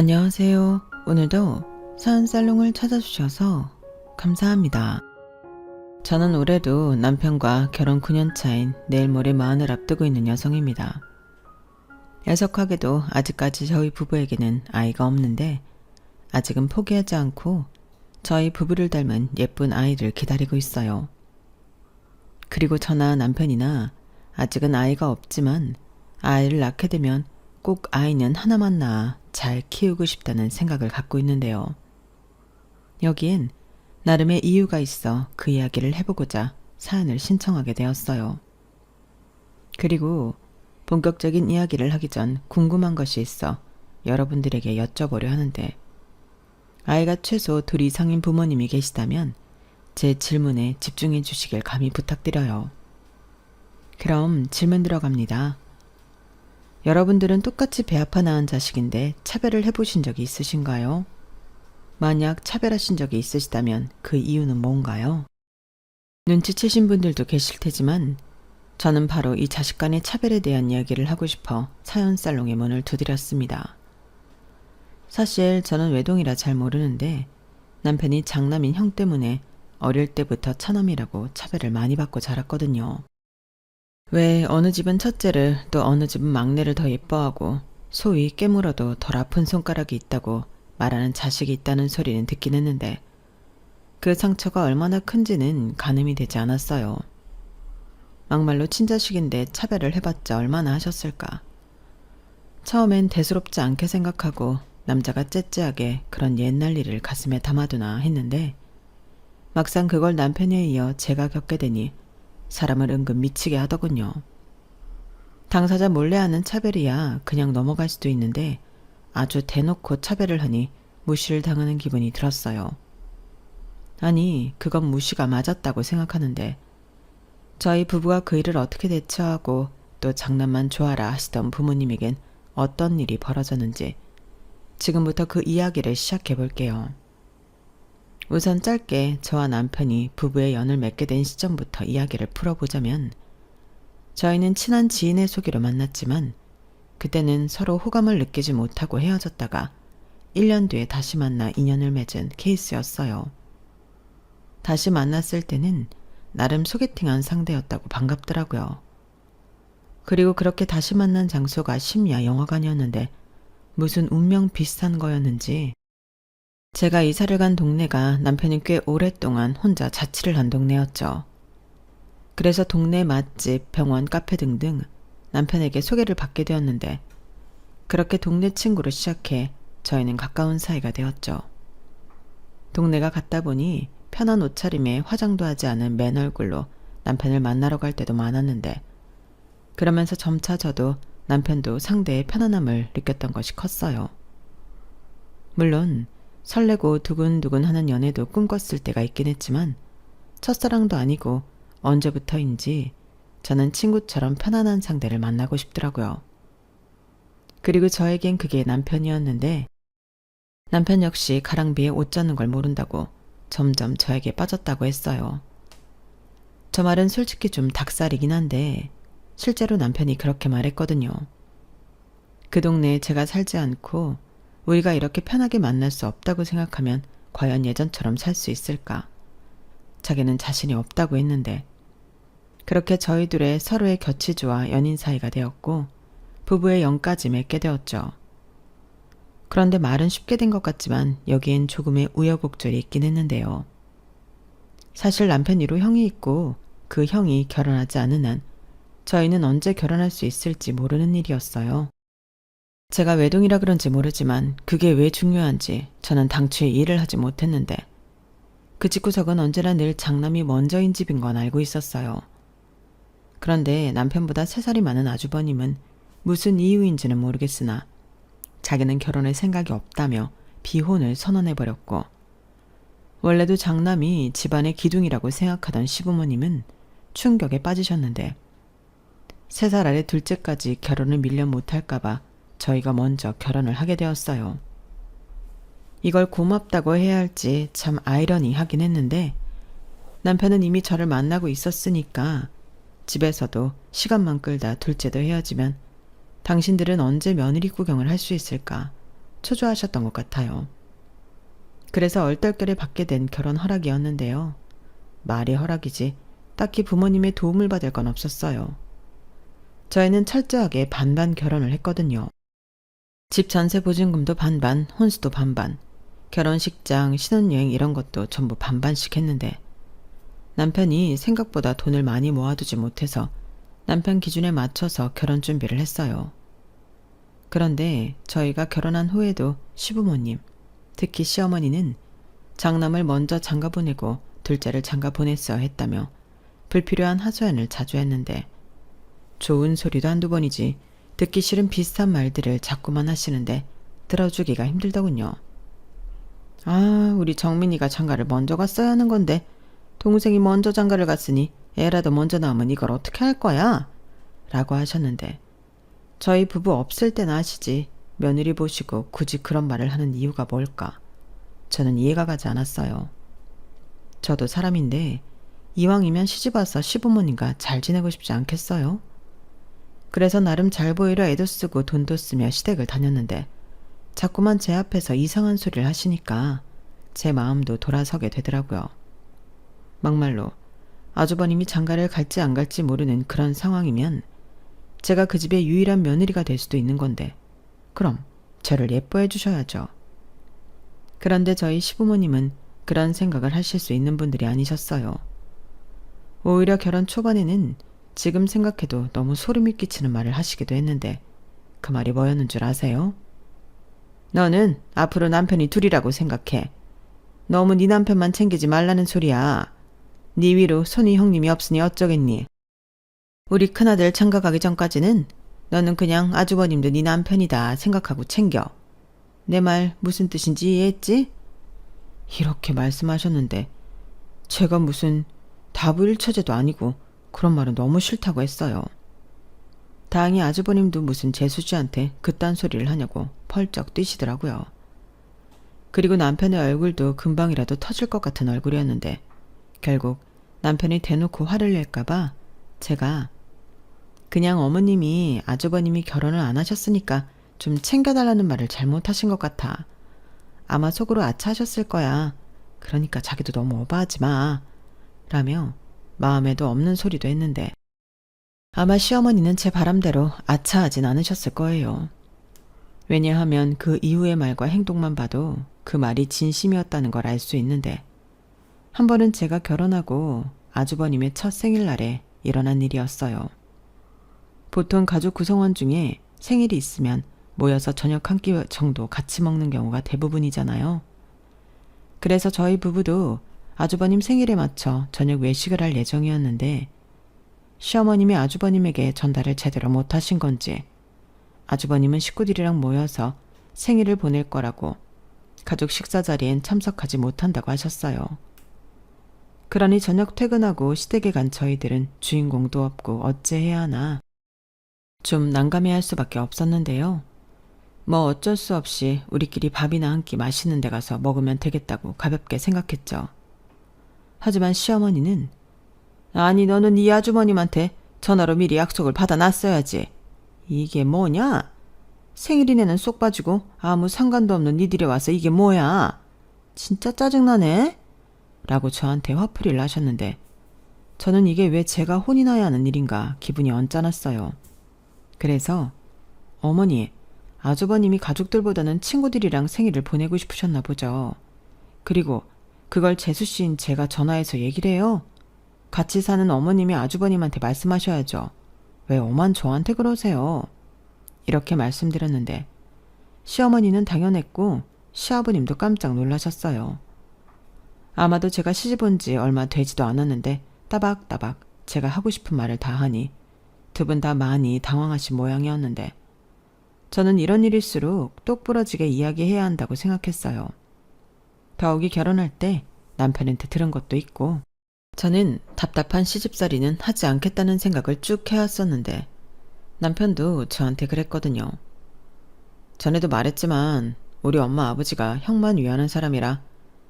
안녕하세요. 오늘도 사연살롱을 찾아주셔서 감사합니다. 저는 올해도 남편과 결혼 9년 차인 내일 모레 마흔을 앞두고 있는 여성입니다. 야속하게도 아직까지 저희 부부에게는 아이가 없는데 아직은 포기하지 않고 저희 부부를 닮은 예쁜 아이를 기다리고 있어요. 그리고 저나 남편이나 아직은 아이가 없지만 아이를 낳게 되면 꼭 아이는 하나만 낳아 잘 키우고 싶다는 생각을 갖고 있는데요. 여기엔 나름의 이유가 있어 그 이야기를 해보고자 사연을 신청하게 되었어요. 그리고 본격적인 이야기를 하기 전 궁금한 것이 있어 여러분들에게 여쭤보려 하는데, 아이가 최소 2 이상인 부모님이 계시다면 제 질문에 집중해 주시길 감히 부탁드려요. 그럼 질문 들어갑니다. 여러분들은 똑같이 배 아파 낳은 자식인데 차별을 해보신 적이 있으신가요? 만약 차별하신 적이 있으시다면 그 이유는 뭔가요? 눈치채신 분들도 계실 테지만 저는 바로 이 자식 간의 차별에 대한 이야기를 하고 싶어 사연살롱의 문을 두드렸습니다. 사실 저는 외동이라 잘 모르는데 남편이 장남인 형 때문에 어릴 때부터 차남이라고 차별을 많이 받고 자랐거든요. 왜 어느 집은 첫째를 또 어느 집은 막내를 더 예뻐하고 소위 깨물어도 덜 아픈 손가락이 있다고 말하는 자식이 있다는 소리는 듣긴 했는데 그 상처가 얼마나 큰지는 가늠이 되지 않았어요. 막말로 친자식인데 차별을 해봤자 얼마나 하셨을까. 처음엔 대수롭지 않게 생각하고 남자가 째째하게 그런 옛날 일을 가슴에 담아두나 했는데 막상 그걸 남편에 이어 제가 겪게 되니 사람을 은근 미치게 하더군요. 당사자 몰래 하는 차별이야 그냥 넘어갈 수도 있는데 아주 대놓고 차별을 하니 무시를 당하는 기분이 들었어요. 아니, 그건 무시가 맞았다고 생각하는데 저희 부부가 그 일을 어떻게 대처하고 또 장난만 좋아라 하시던 부모님에겐 어떤 일이 벌어졌는지 지금부터 그 이야기를 시작해 볼게요. 우선 짧게 저와 남편이 부부의 연을 맺게 된 시점부터 이야기를 풀어보자면, 저희는 친한 지인의 소개로 만났지만 그때는 서로 호감을 느끼지 못하고 헤어졌다가 1년 뒤에 다시 만나 인연을 맺은 케이스였어요. 다시 만났을 때는 나름 소개팅한 상대였다고 반갑더라고요. 그리고 그렇게 다시 만난 장소가 심야 영화관이었는데 무슨 운명 비슷한 거였는지 제가 이사를 간 동네가 남편이 꽤 오랫동안 혼자 자취를 한 동네였죠. 그래서 동네 맛집, 병원, 카페 등등 남편에게 소개를 받게 되었는데 그렇게 동네 친구로 시작해 저희는 가까운 사이가 되었죠. 동네가 같다 보니 편한 옷차림에 화장도 하지 않은 맨 얼굴로 남편을 만나러 갈 때도 많았는데 그러면서 점차 저도 남편도 상대의 편안함을 느꼈던 것이 컸어요. 물론 설레고 두근두근 하는 연애도 꿈꿨을 때가 있긴 했지만 첫사랑도 아니고 언제부터인지 저는 친구처럼 편안한 상대를 만나고 싶더라고요. 그리고 저에겐 그게 남편이었는데 남편 역시 가랑비에 옷 자는 걸 모른다고 점점 저에게 빠졌다고 했어요. 저 말은 솔직히 좀 닭살이긴 한데 실제로 남편이 그렇게 말했거든요. 그 동네에 제가 살지 않고 우리가 이렇게 편하게 만날 수 없다고 생각하면 과연 예전처럼 살 수 있을까? 자기는 자신이 없다고 했는데 그렇게 저희 둘의 서로의 곁이 좋아 연인 사이가 되었고 부부의 연까지 맺게 되었죠. 그런데 말은 쉽게 된 것 같지만 여기엔 조금의 우여곡절이 있긴 했는데요. 사실 남편 위로 형이 있고 그 형이 결혼하지 않은 한 저희는 언제 결혼할 수 있을지 모르는 일이었어요. 제가 외동이라 그런지 모르지만 그게 왜 중요한지 저는 당초에 이해를 하지 못했는데 그 집구석은 언제나 늘 장남이 먼저인 집인 건 알고 있었어요. 그런데 남편보다 3살이 많은 아주버님은 무슨 이유인지는 모르겠으나 자기는 결혼할 생각이 없다며 비혼을 선언해버렸고 원래도 장남이 집안의 기둥이라고 생각하던 시부모님은 충격에 빠지셨는데 3살 아래 둘째까지 결혼을 밀려 못할까봐 저희가 먼저 결혼을 하게 되었어요. 이걸 고맙다고 해야 할지 참 아이러니하긴 했는데 남편은 이미 저를 만나고 있었으니까 집에서도 시간만 끌다 둘째도 헤어지면 당신들은 언제 며느리 구경을 할 수 있을까 초조하셨던 것 같아요. 그래서 얼떨결에 받게 된 결혼 허락이었는데요. 말이 허락이지 딱히 부모님의 도움을 받을 건 없었어요. 저희는 철저하게 반반 결혼을 했거든요. 집 전세 보증금도 반반, 혼수도 반반, 결혼식장, 신혼여행 이런 것도 전부 반반씩 했는데 남편이 생각보다 돈을 많이 모아두지 못해서 남편 기준에 맞춰서 결혼 준비를 했어요. 그런데 저희가 결혼한 후에도 시부모님, 특히 시어머니는 장남을 먼저 장가 보내고 둘째를 장가 보냈어야 했다며 불필요한 하소연을 자주 했는데 좋은 소리도 한두 번이지 듣기 싫은 비슷한 말들을 자꾸만 하시는데 들어주기가 힘들더군요. 아, 우리 정민이가 장가를 먼저 갔어야 하는 건데 동생이 먼저 장가를 갔으니 애라도 먼저 나오면 이걸 어떻게 할 거야? 라고 하셨는데 저희 부부 없을 때나 하시지 며느리 보시고 굳이 그런 말을 하는 이유가 뭘까? 저는 이해가 가지 않았어요. 저도 사람인데 이왕이면 시집와서 시부모님과 잘 지내고 싶지 않겠어요? 그래서 나름 잘 보이려 애도 쓰고 돈도 쓰며 시댁을 다녔는데 자꾸만 제 앞에서 이상한 소리를 하시니까 제 마음도 돌아서게 되더라고요. 막말로 아주버님이 장가를 갈지 안 갈지 모르는 그런 상황이면 제가 그 집의 유일한 며느리가 될 수도 있는 건데 그럼 저를 예뻐해 주셔야죠. 그런데 저희 시부모님은 그런 생각을 하실 수 있는 분들이 아니셨어요. 오히려 결혼 초반에는 지금 생각해도 너무 소름이 끼치는 말을 하시기도 했는데 그 말이 뭐였는 줄 아세요? 너는 앞으로 남편이 둘이라고 생각해. 너무 네 남편만 챙기지 말라는 소리야. 네 위로 손위 형님이 없으니 어쩌겠니? 우리 큰아들 장가 가기 전까지는 너는 그냥 아주버님도 네 남편이다 생각하고 챙겨. 내 말 무슨 뜻인지 이해했지? 이렇게 말씀하셨는데 제가 무슨 다부일처제도 아니고 그런 말은 너무 싫다고 했어요. 다행히 아주버님도 무슨 재수씨한테 그딴 소리를 하냐고 펄쩍 뛰시더라고요. 그리고 남편의 얼굴도 금방이라도 터질 것 같은 얼굴이었는데 결국 남편이 대놓고 화를 낼까봐 제가 그냥 어머님이 아주버님이 결혼을 안 하셨으니까 좀 챙겨달라는 말을 잘못하신 것 같아. 아마 속으로 아차하셨을 거야. 그러니까 자기도 너무 오버하지 마. 라며 마음에도 없는 소리도 했는데 아마 시어머니는 제 바람대로 아차하진 않으셨을 거예요. 왜냐하면 그 이후의 말과 행동만 봐도 그 말이 진심이었다는 걸 알 수 있는데 한 번은 제가 결혼하고 아주버님의 첫 생일날에 일어난 일이었어요. 보통 가족 구성원 중에 생일이 있으면 모여서 저녁 한 끼 정도 같이 먹는 경우가 대부분이잖아요. 그래서 저희 부부도 아주버님 생일에 맞춰 저녁 외식을 할 예정이었는데 시어머님이 아주버님에게 전달을 제대로 못하신 건지 아주버님은 식구들이랑 모여서 생일을 보낼 거라고 가족 식사 자리엔 참석하지 못한다고 하셨어요. 그러니 저녁 퇴근하고 시댁에 간 저희들은 주인공도 없고 어째해야 하나 좀 난감해할 수밖에 없었는데요. 뭐 어쩔 수 없이 우리끼리 밥이나 한 끼 맛있는 데 가서 먹으면 되겠다고 가볍게 생각했죠. 하지만 시어머니는 아니 너는 네 아주머님한테 전화로 미리 약속을 받아놨어야지. 이게 뭐냐? 생일이네는 쏙 빠지고 아무 상관도 없는 니들이 와서 이게 뭐야? 진짜 짜증나네? 라고 저한테 화풀이를 하셨는데 저는 이게 왜 제가 혼이 나야 하는 일인가 기분이 언짢았어요. 그래서 어머니, 아주버님이 가족들보다는 친구들이랑 생일을 보내고 싶으셨나 보죠. 그리고 그걸 재수씨인 제가 전화해서 얘기를 해요. 같이 사는 어머님이 아주버님한테 말씀하셔야죠. 왜 엄한 저한테 그러세요? 이렇게 말씀드렸는데 시어머니는 당연했고 시아버님도 깜짝 놀라셨어요. 아마도 제가 시집 온 지 얼마 되지도 않았는데 따박따박 제가 하고 싶은 말을 다 하니 두 분 다 많이 당황하신 모양이었는데 저는 이런 일일수록 똑부러지게 이야기해야 한다고 생각했어요. 더욱이 결혼할 때 남편한테 들은 것도 있고 저는 답답한 시집살이는 하지 않겠다는 생각을 쭉 해왔었는데 남편도 저한테 그랬거든요. 전에도 말했지만 우리 엄마 아버지가 형만 위하는 사람이라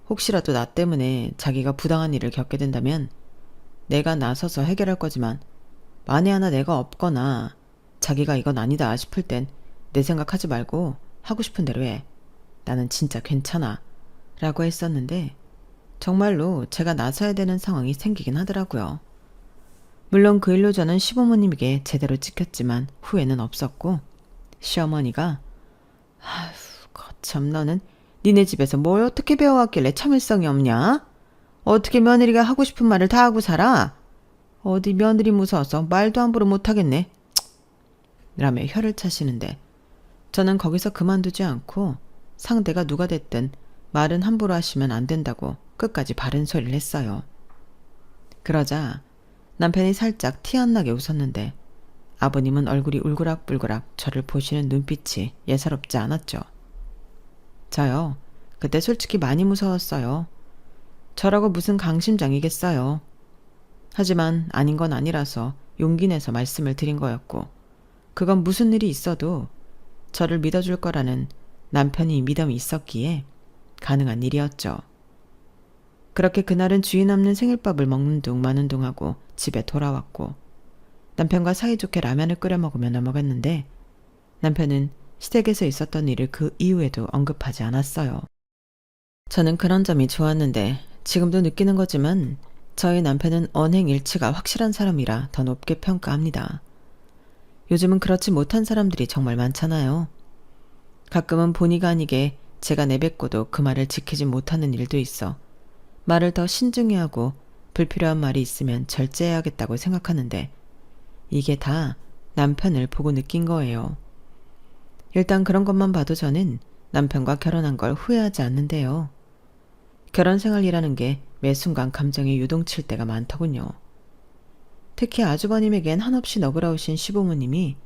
혹시라도 나 때문에 자기가 부당한 일을 겪게 된다면 내가 나서서 해결할 거지만 만에 하나 내가 없거나 자기가 이건 아니다 싶을 땐 내 생각하지 말고 하고 싶은 대로 해. 나는 진짜 괜찮아 라고 했었는데 정말로 제가 나서야 되는 상황이 생기긴 하더라고요. 물론 그 일로 저는 시부모님에게 제대로 찍혔지만 후회는 없었고 시어머니가 아휴 거참 너는 니네 집에서 뭘 어떻게 배워왔길래 참을성이 없냐? 어떻게 며느리가 하고 싶은 말을 다 하고 살아? 어디 며느리 무서워서 말도 함부로 못하겠네. 라며 혀를 차시는데 저는 거기서 그만두지 않고 상대가 누가 됐든 말은 함부로 하시면 안 된다고 끝까지 바른 소리를 했어요. 그러자 남편이 살짝 티 안 나게 웃었는데 아버님은 얼굴이 울그락불그락 저를 보시는 눈빛이 예사롭지 않았죠. 저요. 그때 솔직히 많이 무서웠어요. 저라고 무슨 강심장이겠어요. 하지만 아닌 건 아니라서 용기 내서 말씀을 드린 거였고 그건 무슨 일이 있어도 저를 믿어줄 거라는 남편이 믿음이 있었기에 가능한 일이었죠. 그렇게 그날은 주인 없는 생일밥을 먹는 둥 마는 둥 하고 집에 돌아왔고 남편과 사이좋게 라면을 끓여 먹으며 넘어갔는데 남편은 시댁에서 있었던 일을 그 이후에도 언급하지 않았어요. 저는 그런 점이 좋았는데 지금도 느끼는 거지만 저희 남편은 언행일치가 확실한 사람이라 더 높게 평가합니다. 요즘은 그렇지 못한 사람들이 정말 많잖아요. 가끔은 본의가 아니게 제가 내뱉고도 그 말을 지키지 못하는 일도 있어 말을 더 신중히 하고 불필요한 말이 있으면 절제해야겠다고 생각하는데 이게 다 남편을 보고 느낀 거예요. 일단 그런 것만 봐도 저는 남편과 결혼한 걸 후회하지 않는데요. 결혼 생활이라는 게 매 순간 감정이 유동칠 때가 많더군요. 특히 아주버님에겐 한없이 너그러우신 시부모님이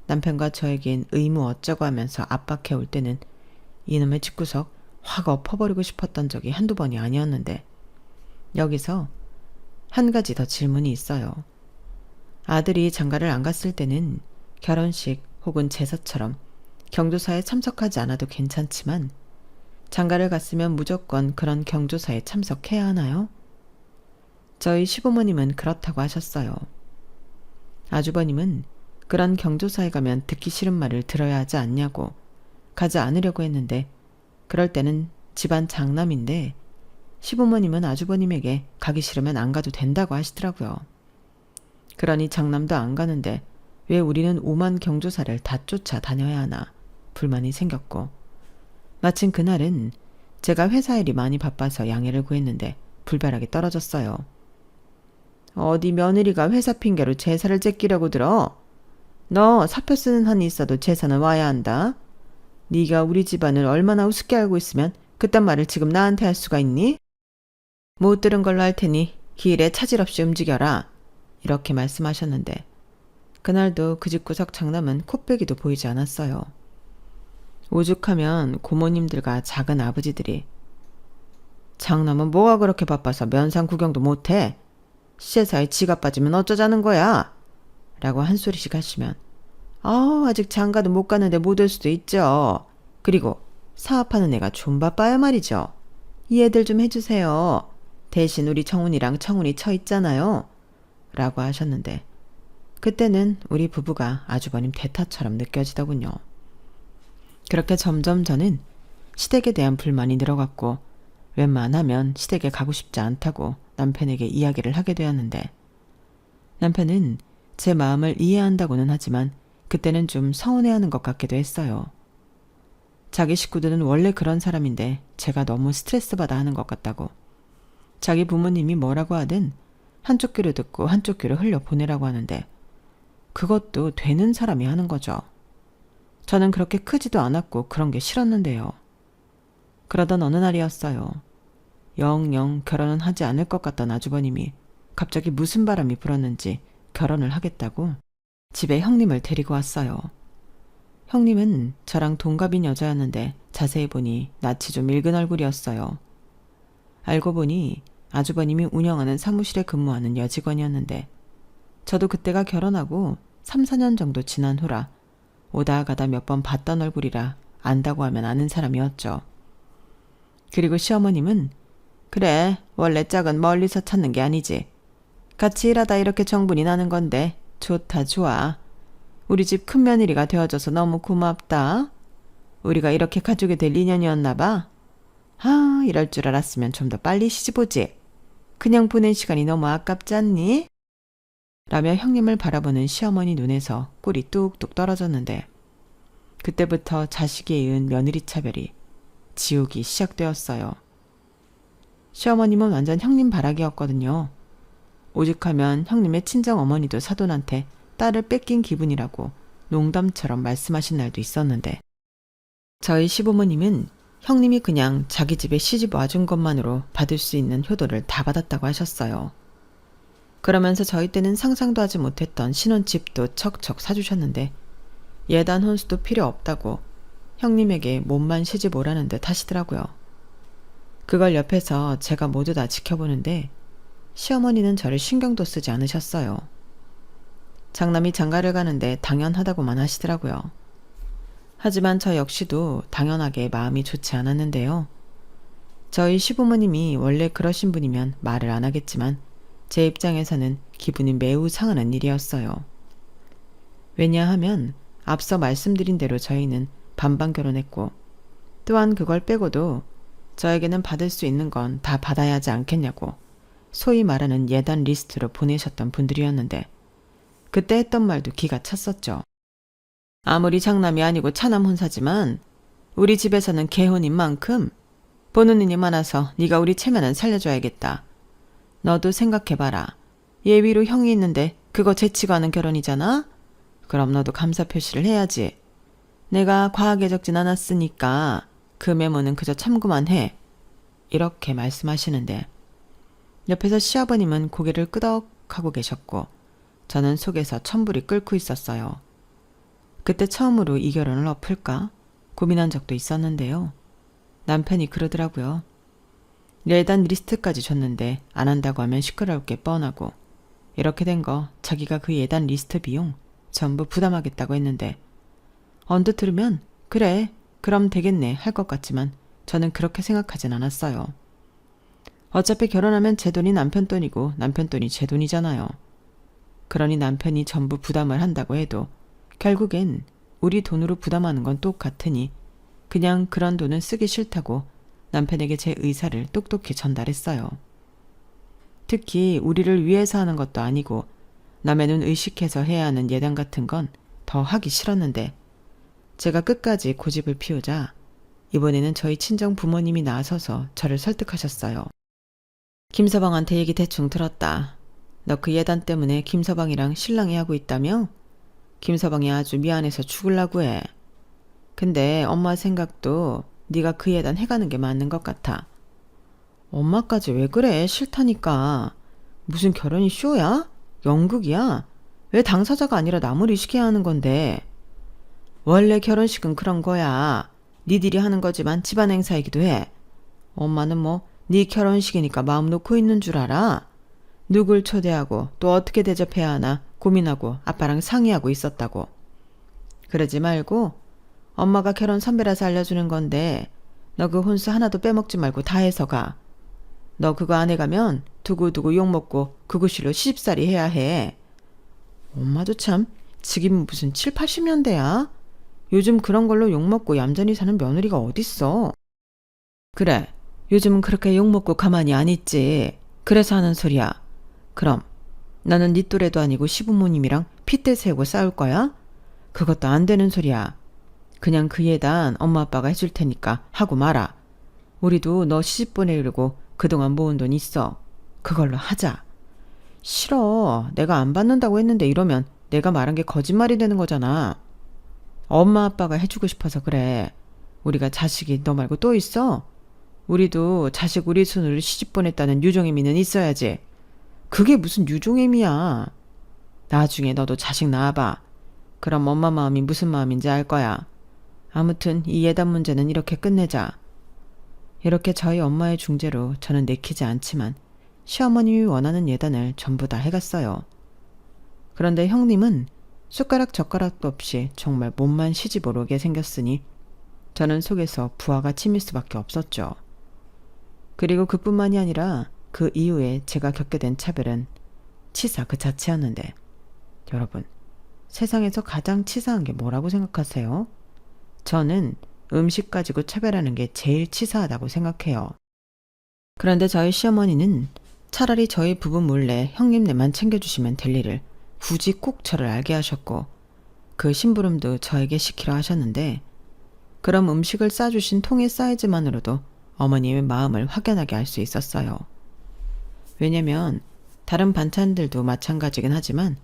남편과 저에겐 의무 어쩌고 하면서 압박해 올 때는 이놈의 집구석 확 엎어버리고 싶었던 적이 한두 번이 아니었는데 여기서 한 가지 더 질문이 있어요. 아들이 장가를 안 갔을 때는 결혼식 혹은 제사처럼 경조사에 참석하지 않아도 괜찮지만 장가를 갔으면 무조건 그런 경조사에 참석해야 하나요? 저희 시부모님은 그렇다고 하셨어요. 아주버님은 그런 경조사에 가면 듣기 싫은 말을 들어야 하지 않냐고 가지 않으려고 했는데 그럴 때는 집안 장남인데 시부모님은 아주버님에게 가기 싫으면 안 가도 된다고 하시더라고요. 그러니 장남도 안 가는데 왜 우리는 오만 경조사를 다 쫓아 다녀야 하나 불만이 생겼고 마침 그날은 제가 회사 일이 많이 바빠서 양해를 구했는데 불발하게 떨어졌어요. 어디 며느리가 회사 핑계로 제사를 제끼려고 들어? 너 사표 쓰는 한이 있어도 제사는 와야 한다. 네가 우리 집안을 얼마나 우습게 알고 있으면 그딴 말을 지금 나한테 할 수가 있니? 못 들은 걸로 할 테니 길에 차질 없이 움직여라. 이렇게 말씀하셨는데 그날도 그 집구석 장남은 코빼기도 보이지 않았어요. 오죽하면 고모님들과 작은 아버지들이 장남은 뭐가 그렇게 바빠서 면상 구경도 못해? 시제사에 지가 빠지면 어쩌자는 거야? 라고 한 소리씩 하시면 아직 장가도 못 가는데 못 올 수도 있죠. 그리고 사업하는 애가 좀 바빠야 말이죠. 이해들 좀 해주세요. 대신 우리 청운이랑 청운이 처 있잖아요. 라고 하셨는데 그때는 우리 부부가 아주버님 대타처럼 느껴지더군요. 그렇게 점점 저는 시댁에 대한 불만이 늘어갔고 웬만하면 시댁에 가고 싶지 않다고 남편에게 이야기를 하게 되었는데 남편은 제 마음을 이해한다고는 하지만 그때는 좀 서운해하는 것 같기도 했어요. 자기 식구들은 원래 그런 사람인데 제가 너무 스트레스 받아 하는 것 같다고 자기 부모님이 뭐라고 하든 한쪽 귀로 듣고 한쪽 귀로 흘려 보내라고 하는데 그것도 되는 사람이 하는 거죠. 저는 그렇게 크지도 않았고 그런 게 싫었는데요. 그러던 어느 날이었어요. 영영 결혼은 하지 않을 것 같던 아주버님이 갑자기 무슨 바람이 불었는지 결혼을 하겠다고 집에 형님을 데리고 왔어요. 형님은 저랑 동갑인 여자였는데 자세히 보니 낯이 좀 읽은 얼굴이었어요. 알고 보니 아주버님이 운영하는 사무실에 근무하는 여직원이었는데 저도 그때가 결혼하고 3, 4년 정도 지난 후라 오다 가다 몇 번 봤던 얼굴이라 안다고 하면 아는 사람이었죠. 그리고 시어머님은 그래 원래 짝은 멀리서 찾는 게 아니지. 같이 일하다 이렇게 정분이 나는 건데 좋다 좋아. 우리 집 큰며느리가 되어줘서 너무 고맙다. 우리가 이렇게 가족이 될 인연이었나 봐. 아, 이럴 줄 알았으면 좀 더 빨리 시집오지. 그냥 보낸 시간이 너무 아깝지 않니? 라며 형님을 바라보는 시어머니 눈에서 꿀이 뚝뚝 떨어졌는데 그때부터 자식에 이은 며느리 차별이 지옥이 시작되었어요. 시어머님은 완전 형님 바라기였거든요. 오죽하면 형님의 친정 어머니도 사돈한테 딸을 뺏긴 기분이라고 농담처럼 말씀하신 날도 있었는데 저희 시부모님은 형님이 그냥 자기 집에 시집 와준 것만으로 받을 수 있는 효도를 다 받았다고 하셨어요. 그러면서 저희 때는 상상도 하지 못했던 신혼집도 척척 사주셨는데 예단 혼수도 필요 없다고 형님에게 몸만 시집 오라는 듯 하시더라고요. 그걸 옆에서 제가 모두 다 지켜보는데 시어머니는 저를 신경도 쓰지 않으셨어요. 장남이 장가를 가는데 당연하다고만 하시더라고요. 하지만 저 역시도 당연하게 마음이 좋지 않았는데요. 저희 시부모님이 원래 그러신 분이면 말을 안 하겠지만 제 입장에서는 기분이 매우 상하는 일이었어요. 왜냐하면 앞서 말씀드린 대로 저희는 반반 결혼했고 또한 그걸 빼고도 저에게는 받을 수 있는 건 다 받아야 하지 않겠냐고 소위 말하는 예단 리스트로 보내셨던 분들이었는데 그때 했던 말도 기가 찼었죠. 아무리 장남이 아니고 차남 혼사지만 우리 집에서는 개혼인 만큼 보는 눈이 많아서 네가 우리 체면은 살려줘야겠다. 너도 생각해봐라. 예위로 형이 있는데 그거 제치고 하는 결혼이잖아? 그럼 너도 감사 표시를 해야지. 내가 과하게 적진 않았으니까 그 메모는 그저 참고만 해. 이렇게 말씀하시는데 옆에서 시아버님은 고개를 끄덕하고 계셨고 저는 속에서 천불이 끓고 있었어요. 그때 처음으로 이 결혼을 엎을까 고민한 적도 있었는데요. 남편이 그러더라고요. 예단 리스트까지 줬는데 안 한다고 하면 시끄러울 게 뻔하고 이렇게 된 거 자기가 그 예단 리스트 비용 전부 부담하겠다고 했는데 언뜻 들으면 그래 그럼 되겠네 할 것 같지만 저는 그렇게 생각하진 않았어요. 어차피 결혼하면 제 돈이 남편 돈이고 남편 돈이 제 돈이잖아요. 그러니 남편이 전부 부담을 한다고 해도 결국엔 우리 돈으로 부담하는 건 똑같으니 그냥 그런 돈은 쓰기 싫다고 남편에게 제 의사를 똑똑히 전달했어요. 특히 우리를 위해서 하는 것도 아니고 남의 눈 의식해서 해야 하는 예단 같은 건 더 하기 싫었는데 제가 끝까지 고집을 피우자 이번에는 저희 친정 부모님이 나서서 저를 설득하셨어요. 김서방한테 얘기 대충 들었다. 너 그 예단 때문에 김서방이랑 신랑이 하고 있다며? 김서방이 아주 미안해서 죽을라고 해. 근데 엄마 생각도 네가 그 예단 해가는 게 맞는 것 같아. 엄마까지 왜 그래? 싫다니까. 무슨 결혼이 쇼야? 연극이야? 왜 당사자가 아니라 남을 의식해야 하는 건데? 원래 결혼식은 그런 거야. 니들이 하는 거지만 집안 행사이기도 해. 엄마는 뭐 네 결혼식이니까 마음 놓고 있는 줄 알아? 누굴 초대하고 또 어떻게 대접해야 하나 고민하고 아빠랑 상의하고 있었다고. 그러지 말고 엄마가 결혼 선배라서 알려주는 건데 너 그 혼수 하나도 빼먹지 말고 다 해서 가. 너 그거 안 해가면 두고두고 욕먹고 그구실로 시집살이 해야 해. 엄마도 참 지금 무슨 7, 80년대야? 요즘 그런 걸로 욕먹고 얌전히 사는 며느리가 어딨어. 그래, 요즘은 그렇게 욕먹고 가만히 안 있지. 그래서 하는 소리야. 그럼 나는 네 또래도 아니고 시부모님이랑 핏대 세우고 싸울 거야? 그것도 안 되는 소리야. 그냥 그 예단 엄마 아빠가 해줄 테니까 하고 말아. 우리도 너 시집 보내려고 그동안 모은 돈 있어. 그걸로 하자. 싫어. 내가 안 받는다고 했는데 이러면 내가 말한 게 거짓말이 되는 거잖아. 엄마 아빠가 해주고 싶어서 그래. 우리가 자식이 너 말고 또 있어? 우리도 자식 우리 손으로 시집 보냈다는 유종의미는 있어야지. 그게 무슨 유종의미야. 나중에 너도 자식 낳아봐. 그럼 엄마 마음이 무슨 마음인지 알 거야. 아무튼 이 예단 문제는 이렇게 끝내자. 이렇게 저희 엄마의 중재로 저는 내키지 않지만 시어머님이 원하는 예단을 전부 다 해갔어요. 그런데 형님은 숟가락 젓가락도 없이 정말 몸만 시집 오르게 생겼으니 저는 속에서 부하가 치밀 수밖에 없었죠. 그리고 그뿐만이 아니라 그 이후에 제가 겪게 된 차별은 치사 그 자체였는데 여러분 세상에서 가장 치사한 게 뭐라고 생각하세요? 저는 음식 가지고 차별하는 게 제일 치사하다고 생각해요. 그런데 저희 시어머니는 차라리 저희 부부 몰래 형님네만 챙겨주시면 될 일을 굳이 꼭 저를 알게 하셨고 그 심부름도 저에게 시키려 하셨는데 그럼 음식을 싸주신 통의 사이즈만으로도 어머님의 마음을 확연하게 알 수 있었어요. 왜냐면 다른 반찬들도 마찬가지긴 하지만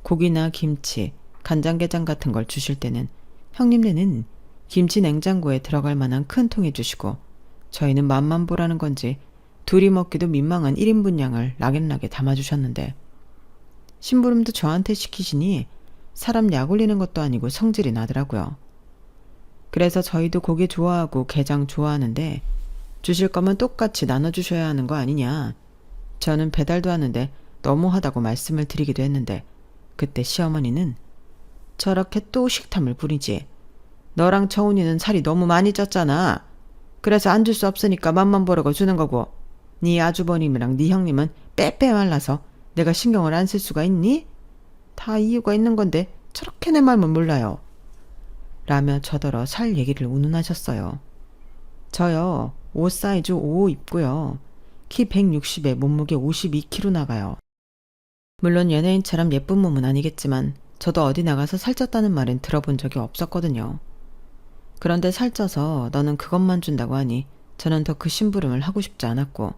고기나 김치, 간장게장 같은 걸 주실 때는 형님네는 김치 냉장고에 들어갈 만한 큰 통에 주시고 저희는 맛만 보라는 건지 둘이 먹기도 민망한 1인분량을 락앤락에 담아주셨는데 심부름도 저한테 시키시니 사람 약 올리는 것도 아니고 성질이 나더라고요. 그래서 저희도 고기 좋아하고 게장 좋아하는데 주실 거면 똑같이 나눠주셔야 하는 거 아니냐. 저는 배달도 하는데 너무하다고 말씀을 드리기도 했는데 그때 시어머니는 저렇게 또 식탐을 부리지. 너랑 처훈이는 살이 너무 많이 쪘잖아. 그래서 안 줄 수 없으니까 맛만 보라고 주는 거고 네 아주버님이랑 네 형님은 빼빼 말라서 내가 신경을 안 쓸 수가 있니? 다 이유가 있는 건데 저렇게 내 마음을 몰라요. 라며 저더러 살 얘기를 운운하셨어요. 저요. 옷 사이즈 5 입고요. 키 160에 몸무게 52kg 나가요. 물론 연예인처럼 예쁜 몸은 아니겠지만 저도 어디 나가서 살쪘다는 말은 들어본 적이 없었거든요. 그런데 살쪄서 너는 그것만 준다고 하니 저는 더 그 심부름을 하고 싶지 않았고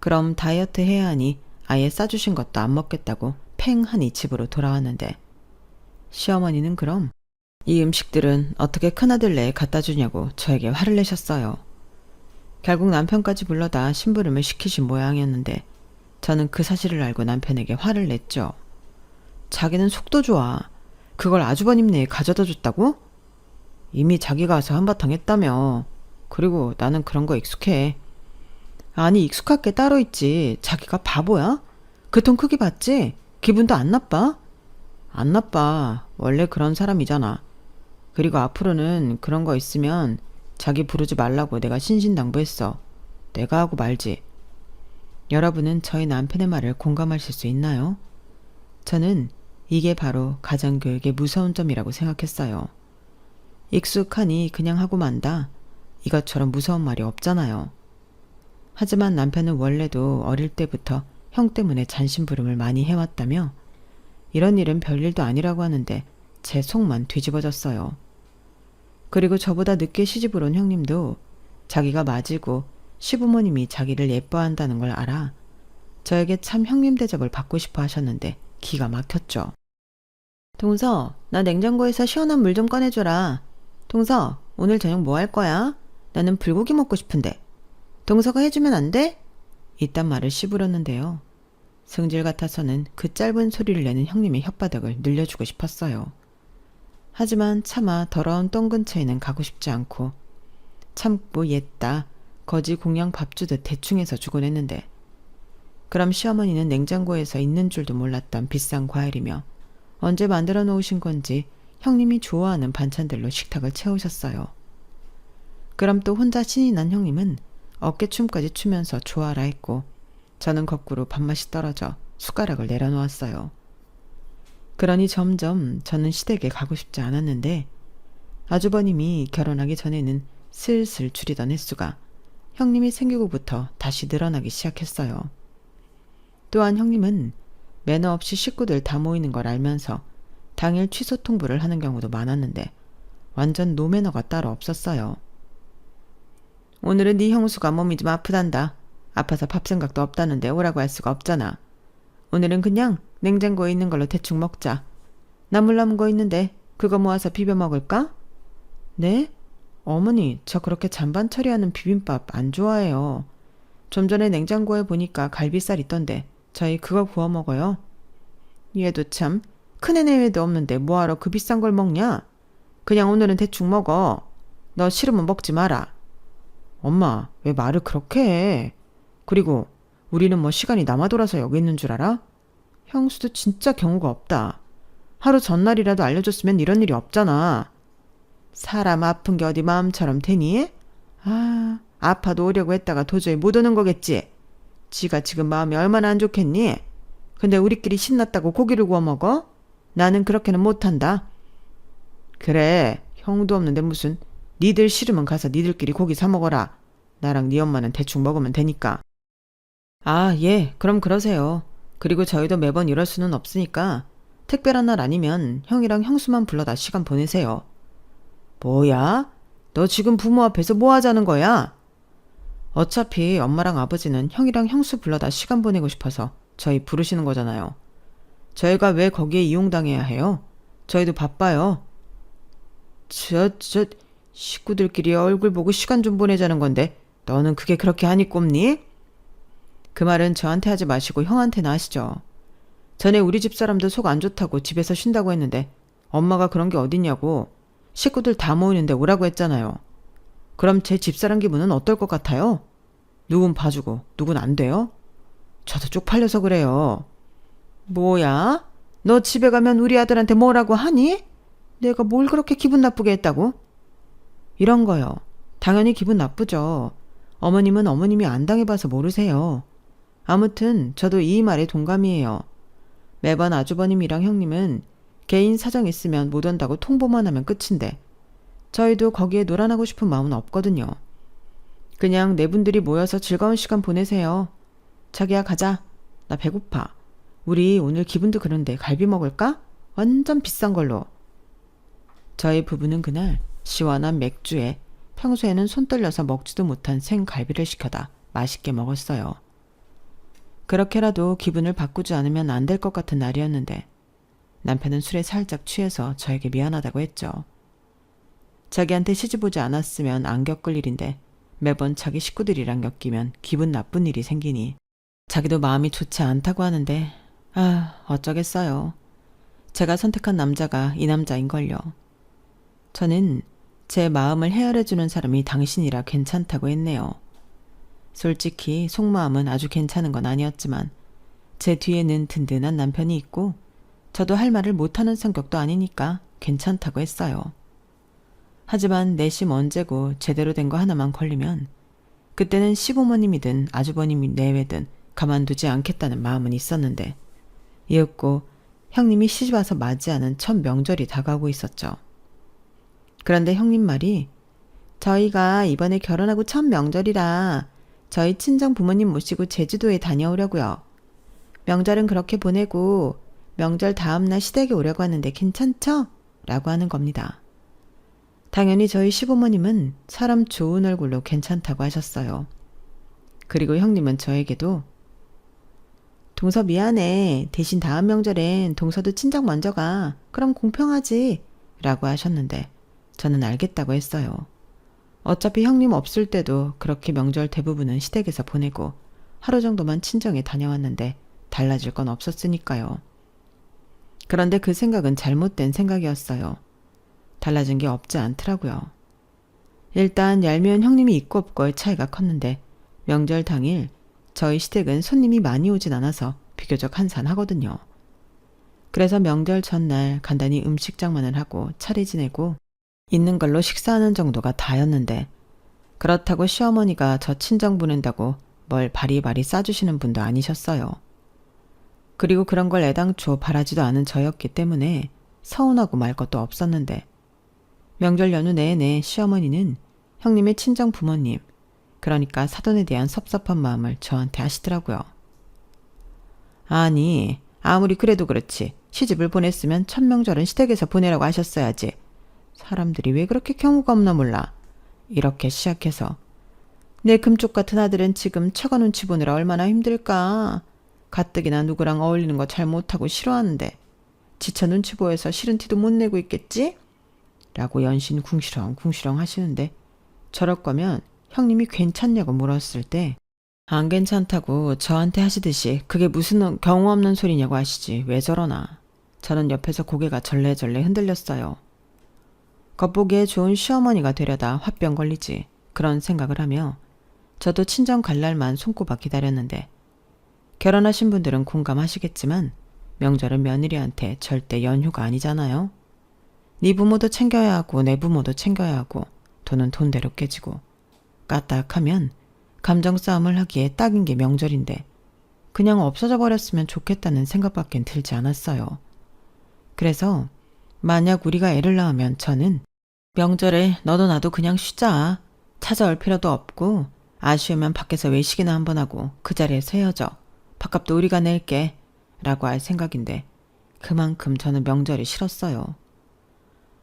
그럼 다이어트 해야 하니 아예 싸주신 것도 안 먹겠다고 팽하니 집으로 돌아왔는데 시어머니는 그럼 이 음식들은 어떻게 큰아들네에 갖다 주냐고 저에게 화를 내셨어요. 결국 남편까지 불러다 심부름을 시키신 모양이었는데 저는 그 사실을 알고 남편에게 화를 냈죠. 자기는 속도 좋아. 그걸 아주버님네에 가져다 줬다고? 이미 자기가 와서 한바탕 했다며. 그리고 나는 그런 거 익숙해. 아니 익숙할 게 따로 있지. 자기가 바보야? 그 통 크기 봤지? 기분도 안 나빠? 안 나빠. 원래 그런 사람이잖아. 그리고 앞으로는 그런 거 있으면 자기 부르지 말라고 내가 신신당부했어. 내가 하고 말지. 여러분은 저희 남편의 말을 공감하실 수 있나요? 저는 이게 바로 가정교육의 무서운 점이라고 생각했어요. 익숙하니 그냥 하고 만다. 이것처럼 무서운 말이 없잖아요. 하지만 남편은 원래도 어릴 때부터 형 때문에 잔심부름을 많이 해왔다며 이런 일은 별일도 아니라고 하는데 제 속만 뒤집어졌어요. 그리고 저보다 늦게 시집을 온 형님도 자기가 맞이고 시부모님이 자기를 예뻐한다는 걸 알아 저에게 참 형님 대접을 받고 싶어 하셨는데 기가 막혔죠. 동서, 나 냉장고에서 시원한 물 좀 꺼내줘라. 동서, 오늘 저녁 뭐 할 거야? 나는 불고기 먹고 싶은데. 동서가 해주면 안 돼? 이딴 말을 씹으렸는데요. 성질 같아서는 그 짧은 소리를 내는 형님의 혓바닥을 늘려주고 싶었어요. 하지만 차마 더러운 똥 근처에는 가고 싶지 않고 참고 옛다 거지 공양 밥 주듯 대충 해서 주곤 했는데 그럼 시어머니는 냉장고에서 있는 줄도 몰랐던 비싼 과일이며 언제 만들어 놓으신 건지 형님이 좋아하는 반찬들로 식탁을 채우셨어요. 그럼 또 혼자 신이 난 형님은 어깨춤까지 추면서 좋아라 했고 저는 거꾸로 밥맛이 떨어져 숟가락을 내려놓았어요. 그러니 점점 저는 시댁에 가고 싶지 않았는데 아주버님이 결혼하기 전에는 슬슬 줄이던 횟수가 형님이 생기고부터 다시 늘어나기 시작했어요. 또한 형님은 매너 없이 식구들 다 모이는 걸 알면서 당일 취소 통보를 하는 경우도 많았는데 완전 노매너가 따로 없었어요. 오늘은 네 형수가 몸이 좀 아프단다. 아파서 밥 생각도 없다는데 오라고 할 수가 없잖아. 오늘은 그냥 냉장고에 있는 걸로 대충 먹자. 나물 남은 거 있는데 그거 모아서 비벼 먹을까? 네? 어머니, 저 그렇게 잔반 처리하는 비빔밥 안 좋아해요. 좀 전에 냉장고에 보니까 갈비살 있던데 저희 그거 구워 먹어요. 얘도 참 큰애 내외도 없는데 뭐하러 그 비싼 걸 먹냐? 그냥 오늘은 대충 먹어. 너 싫으면 먹지 마라. 엄마, 왜 말을 그렇게 해? 그리고 우리는 뭐 시간이 남아 돌아서 여기 있는 줄 알아? 형수도 진짜 경우가 없다. 하루 전날이라도 알려줬으면 이런 일이 없잖아. 사람 아픈 게 어디 마음처럼 되니? 아, 아파도 오려고 했다가 도저히 못 오는 거겠지. 지가 지금 마음이 얼마나 안 좋겠니? 근데 우리끼리 신났다고 고기를 구워 먹어? 나는 그렇게는 못한다. 그래, 형도 없는데 무슨 니들 싫으면 가서 니들끼리 고기 사 먹어라. 나랑 니 엄마는 대충 먹으면 되니까. 아, 예, 그럼 그러세요. 그리고 저희도 매번 이럴 수는 없으니까 특별한 날 아니면 형이랑 형수만 불러다 시간 보내세요. 뭐야? 너 지금 부모 앞에서 뭐 하자는 거야? 어차피 엄마랑 아버지는 형이랑 형수 불러다 시간 보내고 싶어서 저희 부르시는 거잖아요. 저희가 왜 거기에 이용당해야 해요? 저희도 바빠요. 식구들끼리 얼굴 보고 시간 좀 보내자는 건데 너는 그게 그렇게 한이 꼽니? 그 말은 저한테 하지 마시고 형한테나 하시죠. 전에 우리 집사람도 속 안 좋다고 집에서 쉰다고 했는데 엄마가 그런 게 어딨냐고 식구들 다 모이는데 오라고 했잖아요. 그럼 제 집사람 기분은 어떨 것 같아요? 누군 봐주고 누군 안 돼요? 저도 쪽팔려서 그래요. 뭐야? 너 집에 가면 우리 아들한테 뭐라고 하니? 내가 뭘 그렇게 기분 나쁘게 했다고? 이런 거요. 당연히 기분 나쁘죠. 어머님은 어머님이 안 당해봐서 모르세요. 아무튼 저도 이 말에 동감이에요. 매번 아주버님이랑 형님은 개인 사정 있으면 못 온다고 통보만 하면 끝인데 저희도 거기에 노란하고 싶은 마음은 없거든요. 그냥 네 분들이 모여서 즐거운 시간 보내세요. 자기야 가자. 나 배고파. 우리 오늘 기분도 그런데 갈비 먹을까? 완전 비싼 걸로. 저희 부부는 그날 시원한 맥주에 평소에는 손 떨려서 먹지도 못한 생갈비를 시켜다 맛있게 먹었어요. 그렇게라도 기분을 바꾸지 않으면 안 될 것 같은 날이었는데 남편은 술에 살짝 취해서 저에게 미안하다고 했죠. 자기한테 시집 오지 않았으면 안 겪을 일인데 매번 자기 식구들이랑 엮이면 기분 나쁜 일이 생기니 자기도 마음이 좋지 않다고 하는데 어쩌겠어요. 제가 선택한 남자가 이 남자인걸요. 저는 제 마음을 헤아려주는 사람이 당신이라 괜찮다고 했네요. 솔직히 속마음은 아주 괜찮은 건 아니었지만 제 뒤에는 든든한 남편이 있고 저도 할 말을 못하는 성격도 아니니까 괜찮다고 했어요. 하지만 내심 언제고 제대로 된 거 하나만 걸리면 그때는 시부모님이든 아주버님이 내외든 가만두지 않겠다는 마음은 있었는데 이윽고 형님이 시집와서 맞이하는 첫 명절이 다가오고 있었죠. 그런데 형님 말이 저희가 이번에 결혼하고 첫 명절이라 저희 친정 부모님 모시고 제주도에 다녀오려고요. 명절은 그렇게 보내고 명절 다음날 시댁에 오려고 하는데 괜찮죠? 라고 하는 겁니다. 당연히 저희 시부모님은 사람 좋은 얼굴로 괜찮다고 하셨어요. 그리고 형님은 저에게도 동서 미안해. 대신 다음 명절엔 동서도 친정 먼저 가. 그럼 공평하지. 라고 하셨는데 저는 알겠다고 했어요. 어차피 형님 없을 때도 그렇게 명절 대부분은 시댁에서 보내고 하루 정도만 친정에 다녀왔는데 달라질 건 없었으니까요. 그런데 그 생각은 잘못된 생각이었어요. 달라진 게 없지 않더라고요. 일단 얄미운 형님이 있고 없고의 차이가 컸는데 명절 당일 저희 시댁은 손님이 많이 오진 않아서 비교적 한산하거든요. 그래서 명절 전날 간단히 음식 장만을 하고 차례 지내고 있는 걸로 식사하는 정도가 다였는데 그렇다고 시어머니가 저 친정 보낸다고 뭘 바리바리 싸주시는 분도 아니셨어요. 그리고 그런 걸 애당초 바라지도 않은 저였기 때문에 서운하고 말 것도 없었는데 명절 연휴 내내 시어머니는 형님의 친정 부모님, 그러니까 사돈에 대한 섭섭한 마음을 저한테 하시더라고요. 아니, 아무리 그래도 그렇지 시집을 보냈으면 첫 명절은 시댁에서 보내라고 하셨어야지. 사람들이 왜 그렇게 경우가 없나 몰라. 이렇게 시작해서 내 금쪽 같은 아들은 지금 처가 눈치 보느라 얼마나 힘들까. 가뜩이나 누구랑 어울리는 거 잘 못하고 싫어하는데 지쳐 눈치 보여서 싫은 티도 못 내고 있겠지? 라고 연신 궁시렁 하시는데 저럴 거면 형님이 괜찮냐고 물었을 때 안 괜찮다고 저한테 하시듯이 그게 무슨 경우 없는 소리냐고 하시지 왜 저러나. 저는 옆에서 고개가 절레절레 흔들렸어요. 겉보기에 좋은 시어머니가 되려다 화병 걸리지 그런 생각을 하며 저도 친정 갈 날만 손꼽아 기다렸는데 결혼하신 분들은 공감하시겠지만 명절은 며느리한테 절대 연휴가 아니잖아요. 네 부모도 챙겨야 하고 내 부모도 챙겨야 하고 돈은 돈대로 깨지고 까딱하면 감정 싸움을 하기에 딱인 게 명절인데 그냥 없어져 버렸으면 좋겠다는 생각밖엔 들지 않았어요. 그래서 만약 우리가 애를 낳으면 저는 명절에 너도 나도 그냥 쉬자. 찾아올 필요도 없고 아쉬우면 밖에서 외식이나 한번 하고 그 자리에서 헤어져. 밥값도 우리가 낼게. 라고 할 생각인데 그만큼 저는 명절이 싫었어요.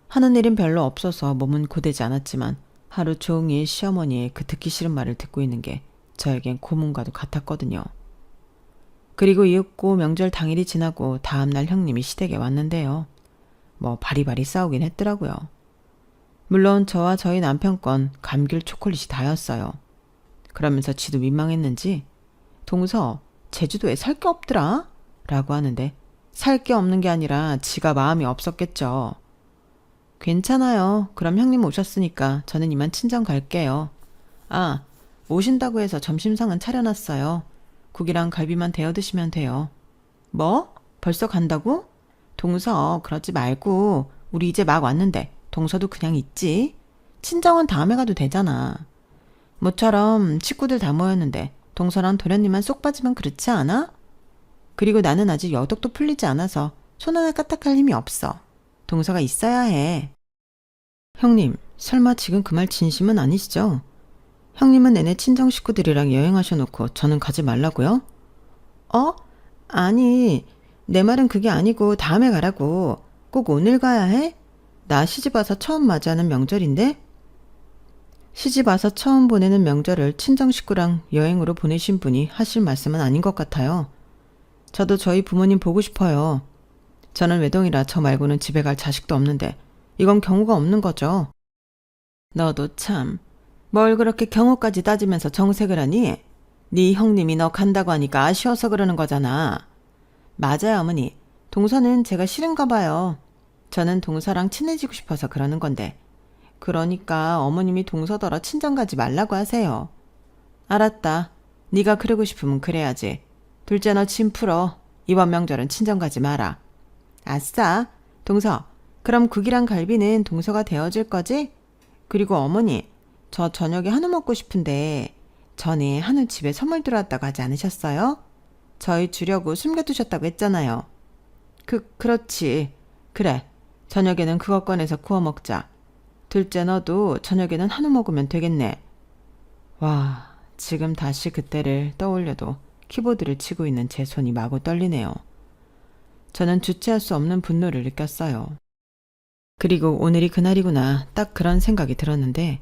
하는 일은 별로 없어서 몸은 고되지 않았지만 하루 종일 시어머니의 그 듣기 싫은 말을 듣고 있는 게 저에겐 고문과도 같았거든요. 그리고 이윽고 명절 당일이 지나고 다음날 형님이 시댁에 왔는데요. 뭐 바리바리 싸우긴 했더라고요. 물론 저와 저희 남편 건 감귤 초콜릿이 다였어요. 그러면서 지도 민망했는지 동서 제주도에 살 게 없더라? 라고 하는데 살 게 없는 게 아니라 지가 마음이 없었겠죠. 괜찮아요. 그럼 형님 오셨으니까 저는 이만 친정 갈게요. 아, 오신다고 해서 점심상은 차려놨어요. 국이랑 갈비만 데워 드시면 돼요. 뭐? 벌써 간다고? 동서, 그러지 말고 우리 이제 막 왔는데 동서도 그냥 있지. 친정은 다음에 가도 되잖아. 모처럼 식구들 다 모였는데 동서랑 도련님만 쏙 빠지면 그렇지 않아? 그리고 나는 아직 여독도 풀리지 않아서 손 하나 까딱할 힘이 없어. 동서가 있어야 해. 형님, 설마 지금 그 말 진심은 아니시죠? 형님은 내내 친정 식구들이랑 여행하셔놓고 저는 가지 말라고요? 어? 아니, 내 말은 그게 아니고 다음에 가라고. 꼭 오늘 가야 해? 나 시집와서 처음 맞이하는 명절인데? 시집와서 처음 보내는 명절을 친정 식구랑 여행으로 보내신 분이 하실 말씀은 아닌 것 같아요. 저도 저희 부모님 보고 싶어요. 저는 외동이라 저 말고는 집에 갈 자식도 없는데 이건 경우가 없는 거죠. 너도 참, 뭘 그렇게 경우까지 따지면서 정색을 하니? 네 형님이 너 간다고 하니까 아쉬워서 그러는 거잖아. 맞아요, 어머니. 동서는 제가 싫은가 봐요. 저는 동서랑 친해지고 싶어서 그러는 건데. 그러니까 어머님이 동서더러 친정 가지 말라고 하세요. 알았다. 네가 그러고 싶으면 그래야지. 둘째 너 침 풀어. 이번 명절은 친정 가지 마라. 아싸. 동서, 그럼 국이랑 갈비는 동서가 데워줄 거지? 그리고 어머니, 저 저녁에 한우 먹고 싶은데 전에 한우 집에 선물 들어왔다고 하지 않으셨어요? 저희 주려고 숨겨두셨다고 했잖아요. 그렇지. 그래. 저녁에는 그거 꺼내서 구워 먹자. 둘째 너도 저녁에는 한우 먹으면 되겠네. 와, 지금 다시 그때를 떠올려도 키보드를 치고 있는 제 손이 마구 떨리네요. 저는 주체할 수 없는 분노를 느꼈어요. 그리고 오늘이 그날이구나 딱 그런 생각이 들었는데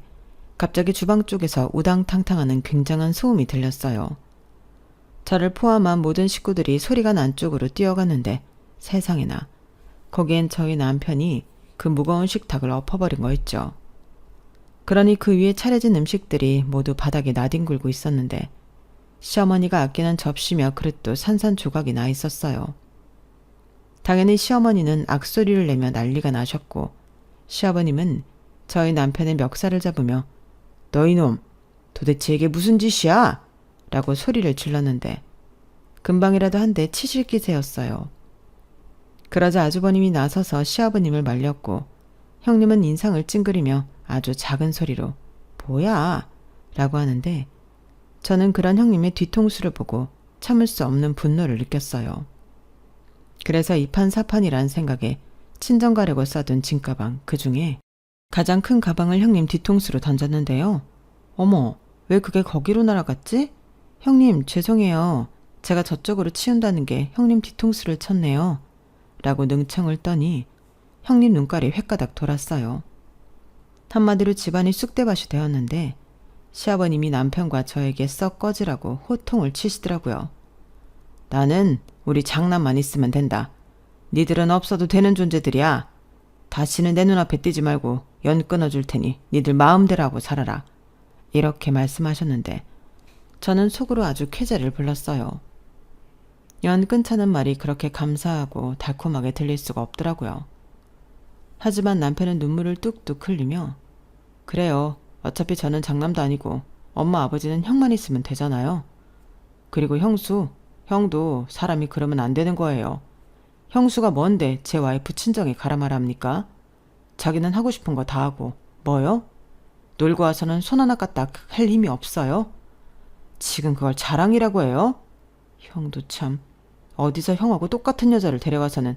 갑자기 주방 쪽에서 우당탕탕하는 굉장한 소음이 들렸어요. 저를 포함한 모든 식구들이 소리가 난 쪽으로 뛰어갔는데 세상에나 거기엔 저희 남편이 그 무거운 식탁을 엎어버린 거 있죠. 그러니 그 위에 차려진 음식들이 모두 바닥에 나뒹굴고 있었는데 시어머니가 아끼는 접시며 그릇도 산산조각이 나 있었어요. 당연히 시어머니는 악소리를 내며 난리가 나셨고 시아버님은 저희 남편의 멱살을 잡으며 너 이놈 도대체 이게 무슨 짓이야? 라고 소리를 질렀는데 금방이라도 한 대 치실 기세였어요. 그러자 아주버님이 나서서 시아버님을 말렸고 형님은 인상을 찡그리며 아주 작은 소리로 뭐야? 라고 하는데 저는 그런 형님의 뒤통수를 보고 참을 수 없는 분노를 느꼈어요. 그래서 이판사판이란 생각에 친정 가려고 싸둔 짐가방 그 중에 가장 큰 가방을 형님 뒤통수로 던졌는데요. 어머, 왜 그게 거기로 날아갔지? 형님, 죄송해요. 제가 저쪽으로 치운다는 게 형님 뒤통수를 쳤네요. 라고 능청을 떠니 형님 눈깔이 횟가닥 돌았어요. 한마디로 집안이 쑥대밭이 되었는데 시아버님이 남편과 저에게 썩 꺼지라고 호통을 치시더라고요. 나는 우리 장남만 있으면 된다. 니들은 없어도 되는 존재들이야. 다시는 내 눈앞에 띄지 말고 연 끊어줄 테니 니들 마음대로 하고 살아라. 이렇게 말씀하셨는데 저는 속으로 아주 쾌재를 불렀어요. 연 끊자는 말이 그렇게 감사하고 달콤하게 들릴 수가 없더라고요. 하지만 남편은 눈물을 뚝뚝 흘리며 그래요. 어차피 저는 장남도 아니고 엄마 아버지는 형만 있으면 되잖아요. 그리고 형도 사람이 그러면 안 되는 거예요. 형수가 뭔데 제 와이프 친정에 가라 마라 합니까? 자기는 하고 싶은 거 다 하고 뭐요? 놀고 와서는 손 하나 까딱 할 힘이 없어요? 지금 그걸 자랑이라고 해요? 형도 참 어디서 형하고 똑같은 여자를 데려와서는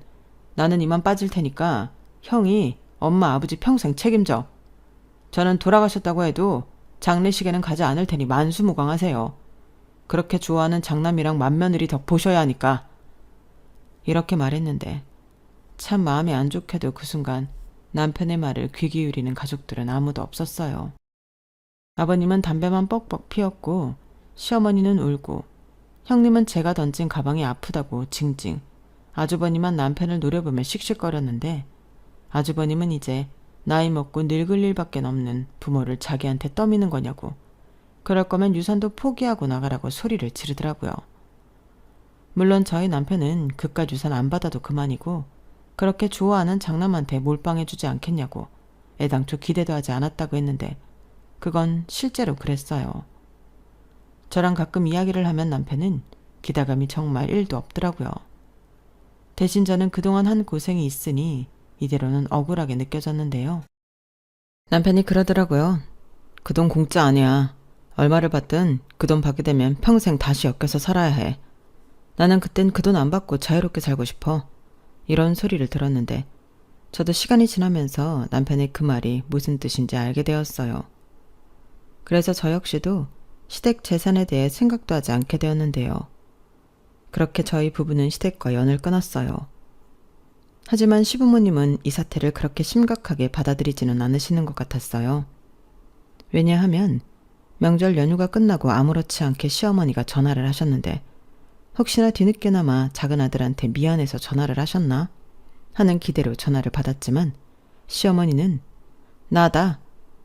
나는 이만 빠질 테니까 형이 엄마 아버지 평생 책임져. 저는 돌아가셨다고 해도 장례식에는 가지 않을 테니 만수무강하세요. 그렇게 좋아하는 장남이랑 맏며느리 더 보셔야 하니까. 이렇게 말했는데 참 마음이 안 좋게도 그 순간 남편의 말을 귀 기울이는 가족들은 아무도 없었어요. 아버님은 담배만 뻑뻑 피웠고 시어머니는 울고 형님은 제가 던진 가방이 아프다고 징징, 아주버님은 남편을 노려보며 씩씩거렸는데 아주버님은 이제 나이 먹고 늙을 일밖에 없는 부모를 자기한테 떠미는 거냐고, 그럴 거면 유산도 포기하고 나가라고 소리를 지르더라고요. 물론 저희 남편은 그깟 유산 안 받아도 그만이고 그렇게 좋아하는 장남한테 몰빵해주지 않겠냐고 애당초 기대도 하지 않았다고 했는데 그건 실제로 그랬어요. 저랑 가끔 이야기를 하면 남편은 기대감이 정말 1도 없더라고요. 대신 저는 그동안 한 고생이 있으니 이대로는 억울하게 느껴졌는데요. 남편이 그러더라고요. 그 돈 공짜 아니야. 얼마를 받든 그 돈 받게 되면 평생 다시 엮여서 살아야 해. 나는 그땐 그 돈 안 받고 자유롭게 살고 싶어. 이런 소리를 들었는데 저도 시간이 지나면서 남편의 그 말이 무슨 뜻인지 알게 되었어요. 그래서 저 역시도 시댁 재산에 대해 생각도 하지 않게 되었는데요. 그렇게 저희 부부는 시댁과 연을 끊었어요. 하지만 시부모님은 이 사태를 그렇게 심각하게 받아들이지는 않으시는 것 같았어요. 왜냐하면 명절 연휴가 끝나고 아무렇지 않게 시어머니가 전화를 하셨는데 혹시나 뒤늦게나마 작은 아들한테 미안해서 전화를 하셨나 하는 기대로 전화를 받았지만 시어머니는 나다.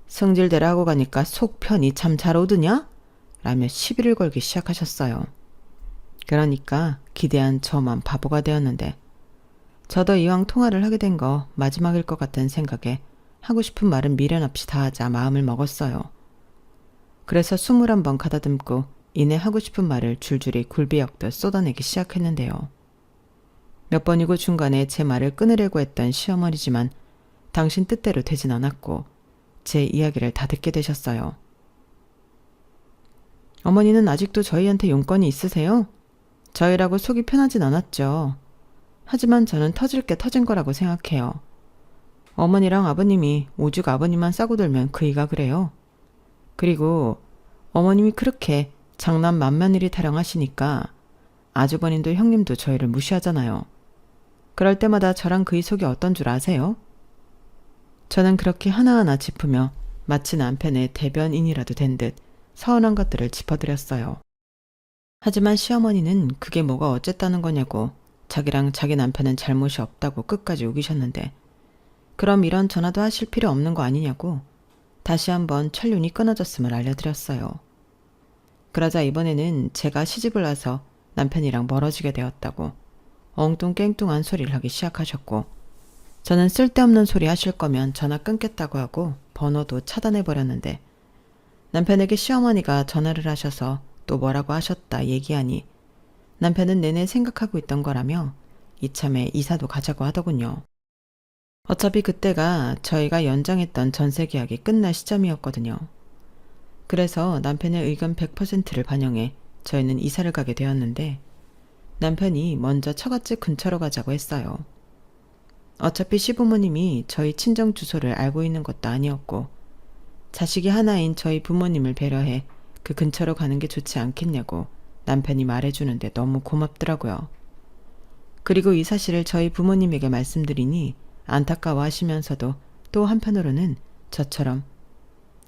성질대로 하고 가니까 속 편히 참 잘 오드냐? 라며 시비를 걸기 시작하셨어요. 그러니까 기대한 저만 바보가 되었는데 저도 이왕 통화를 하게 된 거 마지막일 것 같은 생각에 하고 싶은 말은 미련 없이 다 하자 마음을 먹었어요. 그래서 21번 가다듬고 이내 하고 싶은 말을 줄줄이 굴비역듯 쏟아내기 시작했는데요. 몇 번이고 중간에 제 말을 끊으려고 했던 시어머니지만 당신 뜻대로 되진 않았고 제 이야기를 다 듣게 되셨어요. 어머니는 아직도 저희한테 용건이 있으세요? 저희라고 속이 편하진 않았죠. 하지만 저는 터질 게 터진 거라고 생각해요. 어머니랑 아버님이 오죽 아버님만 싸고 들면 그이가 그래요. 그리고 어머님이 그렇게 장남 맏며느리 타령하시니까 아주버님도 형님도 저희를 무시하잖아요. 그럴 때마다 저랑 그이 속이 어떤 줄 아세요? 저는 그렇게 하나하나 짚으며 마치 남편의 대변인이라도 된 듯 서운한 것들을 짚어드렸어요. 하지만 시어머니는 그게 뭐가 어쨌다는 거냐고 자기랑 자기 남편은 잘못이 없다고 끝까지 우기셨는데 그럼 이런 전화도 하실 필요 없는 거 아니냐고 다시 한번 천륜이 끊어졌음을 알려드렸어요. 그러자 이번에는 제가 시집을 와서 남편이랑 멀어지게 되었다고 엉뚱깽뚱한 소리를 하기 시작하셨고 저는 쓸데없는 소리 하실 거면 전화 끊겠다고 하고 번호도 차단해버렸는데 남편에게 시어머니가 전화를 하셔서 또 뭐라고 하셨다 얘기하니 남편은 내내 생각하고 있던 거라며 이참에 이사도 가자고 하더군요. 어차피 그때가 저희가 연장했던 전세 계약이 끝날 시점이었거든요. 그래서 남편의 의견 100%를 반영해 저희는 이사를 가게 되었는데 남편이 먼저 처갓집 근처로 가자고 했어요. 어차피 시부모님이 저희 친정 주소를 알고 있는 것도 아니었고 자식이 하나인 저희 부모님을 배려해 그 근처로 가는 게 좋지 않겠냐고 남편이 말해주는데 너무 고맙더라고요. 그리고 이 사실을 저희 부모님에게 말씀드리니 안타까워하시면서도 또 한편으로는 저처럼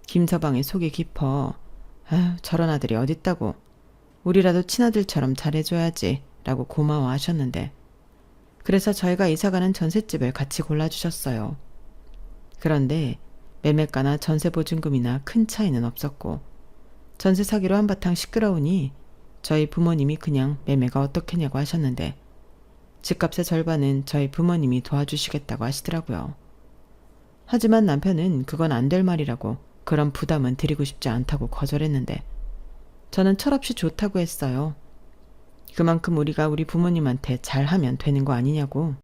김서방의 속이 깊어. 아휴, 저런 아들이 어딨다고. 우리라도 친아들처럼 잘해줘야지 라고 고마워하셨는데 그래서 저희가 이사가는 전셋집을 같이 골라주셨어요. 그런데 매매가나 전세보증금이나 큰 차이는 없었고 전세 사기로 한바탕 시끄러우니 저희 부모님이 그냥 매매가 어떻겠냐고 하셨는데 집값의 절반은 저희 부모님이 도와주시겠다고 하시더라고요. 하지만 남편은 그건 안 될 말이라고 그런 부담은 드리고 싶지 않다고 거절했는데 저는 철없이 좋다고 했어요. 그만큼 우리가 우리 부모님한테 잘하면 되는 거 아니냐고.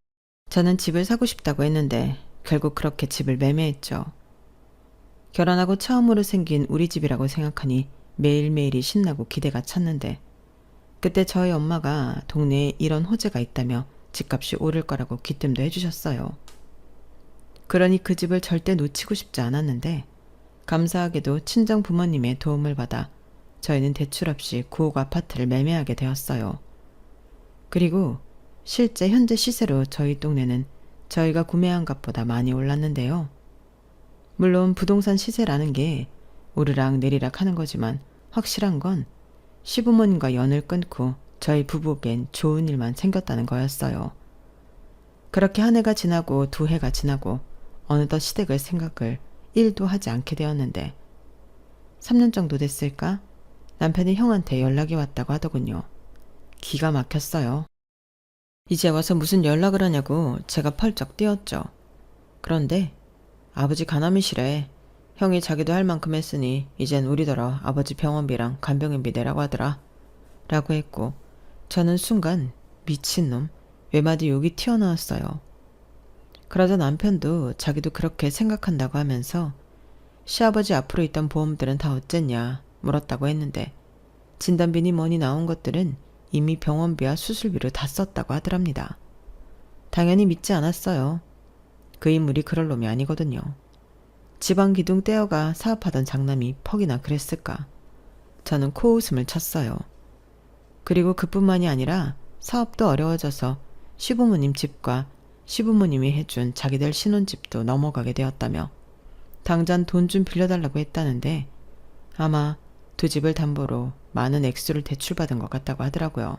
저는 집을 사고 싶다고 했는데 결국 그렇게 집을 매매했죠. 결혼하고 처음으로 생긴 우리 집이라고 생각하니 매일매일이 신나고 기대가 찼는데 그때 저희 엄마가 동네에 이런 호재가 있다며 집값이 오를 거라고 귀뜸도 해주셨어요. 그러니 그 집을 절대 놓치고 싶지 않았는데 감사하게도 친정 부모님의 도움을 받아 저희는 대출 없이 9억 아파트를 매매하게 되었어요. 그리고 실제 현재 시세로 저희 동네는 저희가 구매한 값보다 많이 올랐는데요. 물론 부동산 시세라는 게 오르락 내리락 하는 거지만 확실한 건 시부모님과 연을 끊고 저희 부부에겐 좋은 일만 생겼다는 거였어요. 그렇게 한 해가 지나고 두 해가 지나고 어느덧 시댁을 생각을 1도 하지 않게 되었는데 3년 정도 됐을까? 남편이 형한테 연락이 왔다고 하더군요. 기가 막혔어요. 이제 와서 무슨 연락을 하냐고 제가 펄쩍 뛰었죠. 그런데 아버지 간암이시래. 형이 자기도 할 만큼 했으니 이젠 우리더러 아버지 병원비랑 간병인비 내라고 하더라. 라고 했고 저는 순간 미친놈 외마디 욕이 튀어나왔어요. 그러자 남편도 자기도 그렇게 생각한다고 하면서 시아버지 앞으로 있던 보험들은 다 어쨌냐 물었다고 했는데 진단비니 뭐니 나온 것들은 이미 병원비와 수술비로 다 썼다고 하더랍니다. 당연히 믿지 않았어요. 그 인물이 그럴 놈이 아니거든요. 지방 기둥 떼어가 사업하던 장남이 퍽이나 그랬을까. 저는 코웃음을 쳤어요. 그리고 그뿐만이 아니라 사업도 어려워져서 시부모님 집과 시부모님이 해준 자기들 신혼집도 넘어가게 되었다며 당장 돈 좀 빌려달라고 했다는데 아마 두 집을 담보로 많은 액수를 대출받은 것 같다고 하더라고요.